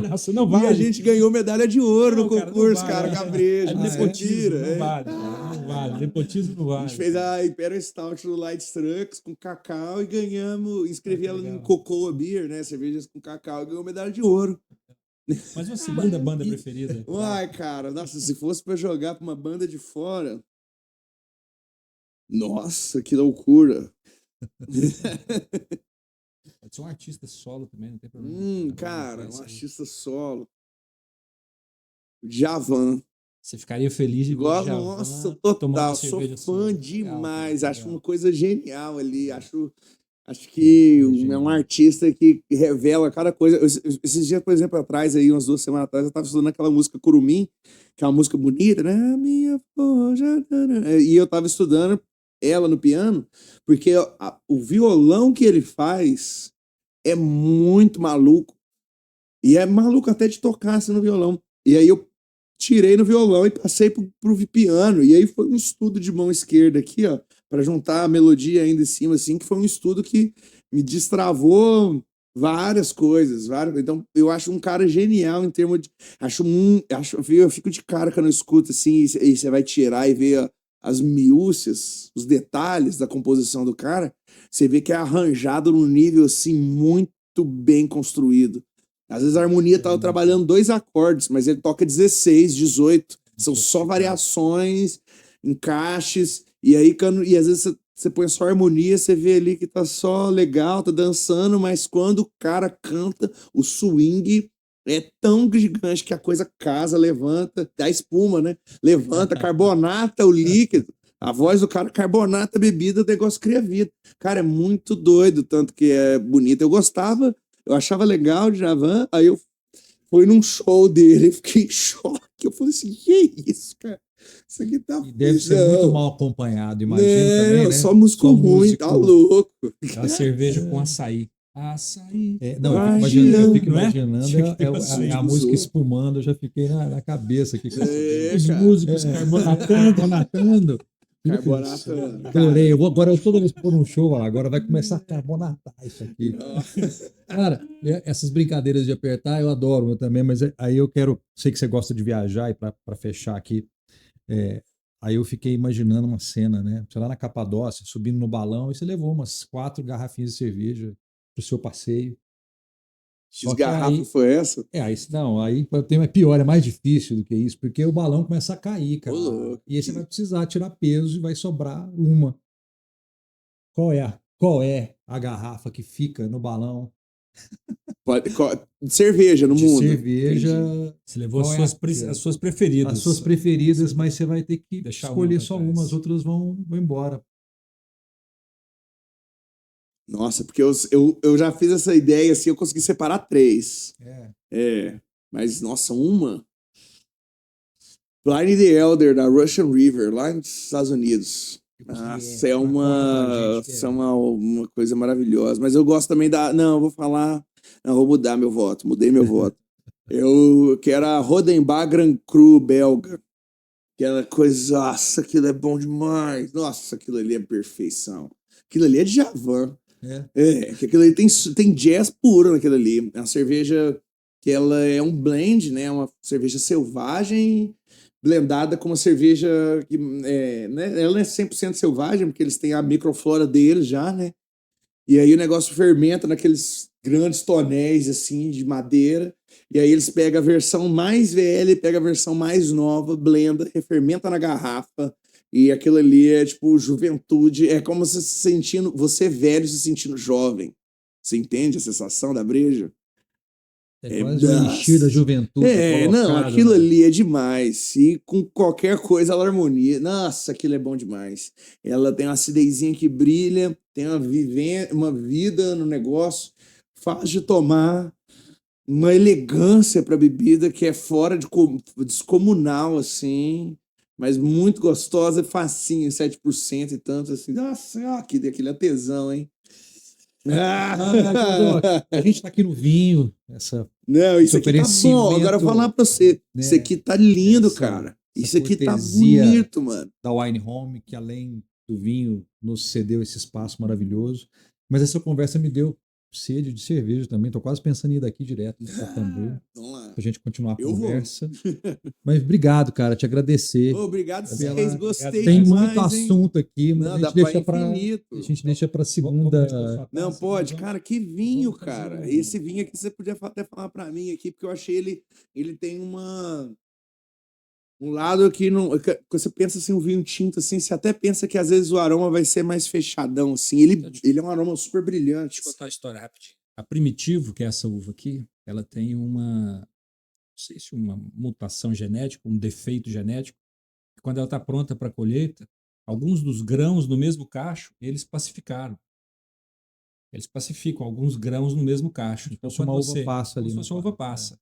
Nossa, não vale. E a gente ganhou medalha de ouro no concurso, cara, cabrejo. Nepotismo, não vale. Não vale. Nepotismo não vale. A gente fez a Imperial Stout no Light Trucks com cacau e ganhamos, inscrevi ela no Cocoa Beer, né, cervejas com cacau, e ganhou medalha de ouro. Mas uma segunda banda preferida? Uai, cara, nossa, se fosse pra jogar pra uma banda de fora... Nossa, que loucura. Pode ser um artista solo também, não tem problema. Cara, um artista solo. Djavan. Você ficaria feliz de ver o Djavan? Nossa, total. Sou fã demais. Legal. Acho uma coisa genial ali. Acho que é um artista que revela cada coisa. Esses dias, por exemplo, atrás, aí, umas 2 semanas atrás, eu tava estudando aquela música Curumim, que é uma música bonita, né? Minha forja. E eu tava estudando ela no piano, porque o violão que ele faz é muito maluco. E é maluco até de tocar assim no violão. E aí eu tirei no violão e passei pro piano. E aí foi um estudo de mão esquerda aqui, ó, para juntar a melodia ainda em cima, assim, que foi um estudo que me destravou várias coisas. Então, eu acho um cara genial em termos de... Eu fico de cara quando eu escuto, assim, e você vai tirar e ver as miúcias, os detalhes da composição do cara, você vê que é arranjado num nível, assim, muito bem construído. Às vezes a harmonia tá trabalhando 2 acordes, mas ele toca 16, 18. São só variações, encaixes, E aí, e às vezes você põe só harmonia, você vê ali que tá só legal, tá dançando, mas quando o cara canta, o swing é tão gigante que a coisa casa, levanta, dá espuma, né? Levanta, carbonata o líquido. A voz do cara carbonata a bebida, o negócio cria vida. Cara, é muito doido, tanto que é bonito. Eu gostava, eu achava legal de Djavan, aí eu fui num show dele, fiquei em choque. Eu falei assim, que é isso, cara? Isso aqui tá... E deve ser muito mal acompanhado, imagino também, Não, né? só músico ruim, tá louco. Aquela cerveja com açaí. Açaí. Não, eu fico Não é? imaginando é a música espumando, eu já fiquei na cabeça aqui. Os músicos carbonatando. Carbonata. Adorei. Agora eu toda vez que for num show, agora vai começar a carbonatar isso aqui. Cara, essas brincadeiras de apertar eu adoro eu também, mas aí eu quero. Sei que você gosta de viajar e para fechar aqui. Aí eu fiquei imaginando uma cena, né? Você lá na Capadócia, subindo no balão, e você levou umas 4 garrafinhas de cerveja pro seu passeio. Que garrafa foi essa? Aí é pior, é mais difícil do que isso, porque o balão começa a cair, cara. Ô, E aí você vai precisar tirar peso e vai sobrar uma. Qual é a garrafa que fica no balão Cerveja no de mundo. cerveja? Entendi. Você levou Qual as suas preferidas. As suas preferidas, mas você vai ter que Deixar escolher uma só pra trás. uma, as outras vão embora. Nossa, porque eu já fiz essa ideia assim, eu consegui separar 3. Mas, nossa, uma. Pliny the Elder, da Russian River, lá nos Estados Unidos. Nossa, é uma coisa maravilhosa. Mas eu gosto também da. Não, eu vou falar. Não, vou mudar meu voto. Mudei meu voto. Eu quero a Rodenbach Grand Cru belga. Aquela coisa. Nossa, aquilo é bom demais. Nossa, aquilo ali é perfeição. Aquilo ali é Djavan. Que aquilo ali tem jazz puro naquilo ali. É uma cerveja que ela é um blend, né? Uma cerveja selvagem blendada com uma cerveja que né? Ela não é 100% selvagem, porque eles têm a microflora deles já, né? E aí o negócio fermenta naqueles grandes tonéis, assim, de madeira. E aí eles pegam a versão mais velha e pegam a versão mais nova, blenda, refermenta na garrafa. E aquilo ali é tipo juventude. É como você se sentindo, você velho se sentindo jovem. Você entende a sensação da breja? É quase o elixir da juventude. Não, aquilo ali é demais. E com qualquer coisa ela harmonia. Nossa, aquilo é bom demais. Ela tem uma acidezinha que brilha, tem uma vida no negócio, fácil de tomar, uma elegância para bebida que é fora de descomunal, assim, mas muito gostosa, facinho, 7% e tanto, assim. Nossa, aquele é tesão, hein? A gente tá aqui no vinho, Não, isso aqui tá bom. Agora eu vou falar pra você. Né? Isso aqui tá lindo, cara. Isso aqui tá bonito, mano. Da Wine Home, que além do vinho, nos cedeu esse espaço maravilhoso. Mas essa conversa me deu sede de cerveja também. Tô quase pensando em ir daqui direto também. Vamos lá. Pra gente continuar a conversa. Mas obrigado, cara. Te agradecer. Obrigado a vocês. Gostei Tem demais, muito assunto aqui, mas não, a gente deixa pra segunda. Não, pode. Cara, que vinho, cara. Esse vinho aqui você podia até falar pra mim aqui, porque eu achei ele tem um lado que não. Você pensa assim, um vinho tinto, assim, você até pensa que às vezes o aroma vai ser mais fechadão, assim. Ele é um aroma super brilhante. Deixa eu contar a história rapidinho. A Primitivo, que é essa uva aqui, ela tem não sei se uma mutação genética, um defeito genético. Quando ela está pronta para colheita, alguns dos grãos no mesmo cacho, eles pacificaram. Eles pacificam alguns grãos no mesmo cacho. Então, uma uva passa ali. Como se fosse uma uva passa.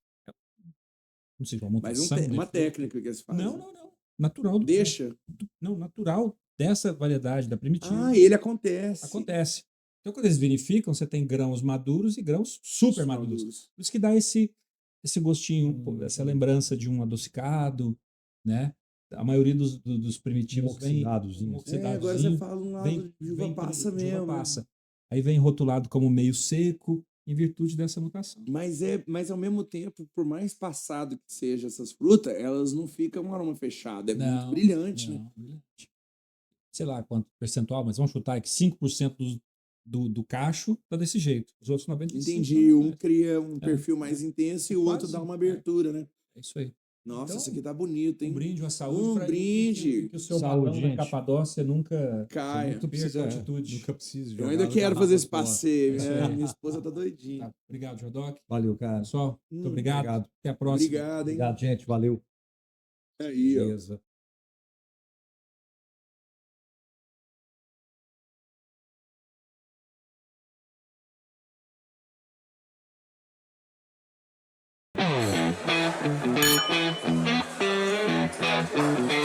Não sei, uma mutação. Mas uma técnica que eles fazem. Não. Natural. Deixa. Natural dessa variedade, da Primitiva. Ele acontece. Acontece. Então, quando eles vinificam, você tem grãos maduros e grãos super maduros. Por isso que dá esse gostinho, essa lembrança de um adocicado, né? A maioria dos primitivos vem oxidadozinho. Agora você fala um lado de uva passa mesmo. Aí vem rotulado como meio seco, em virtude dessa mutação. Mas ao mesmo tempo, por mais passado que seja essas frutas, elas não ficam um aroma fechado. Muito brilhante, né? Brilhante. Sei lá quanto percentual, mas vamos chutar que 5% do cacho tá desse jeito. Os outros 95%. Entendi. Um cria um perfil mais intenso e o outro dá uma abertura, né? É isso aí. Nossa, Então, isso aqui tá bonito, Um hein? brinde, uma saúde. Um pra brinde. que o seu Saúde, balão na gente. Capadócia nunca Caia. Nunca perca precisa, altitude. nunca precisa Eu jogar ainda a quero garrafa fazer esse fora. passeio. isso né? aí. Minha esposa tá doidinha. Tá. Obrigado, Jodoc. Valeu, cara. Pessoal, muito obrigado. Obrigado. Até a próxima. Obrigado, hein? Obrigado, gente. Valeu. Aí, ó. Beleza. Thank you.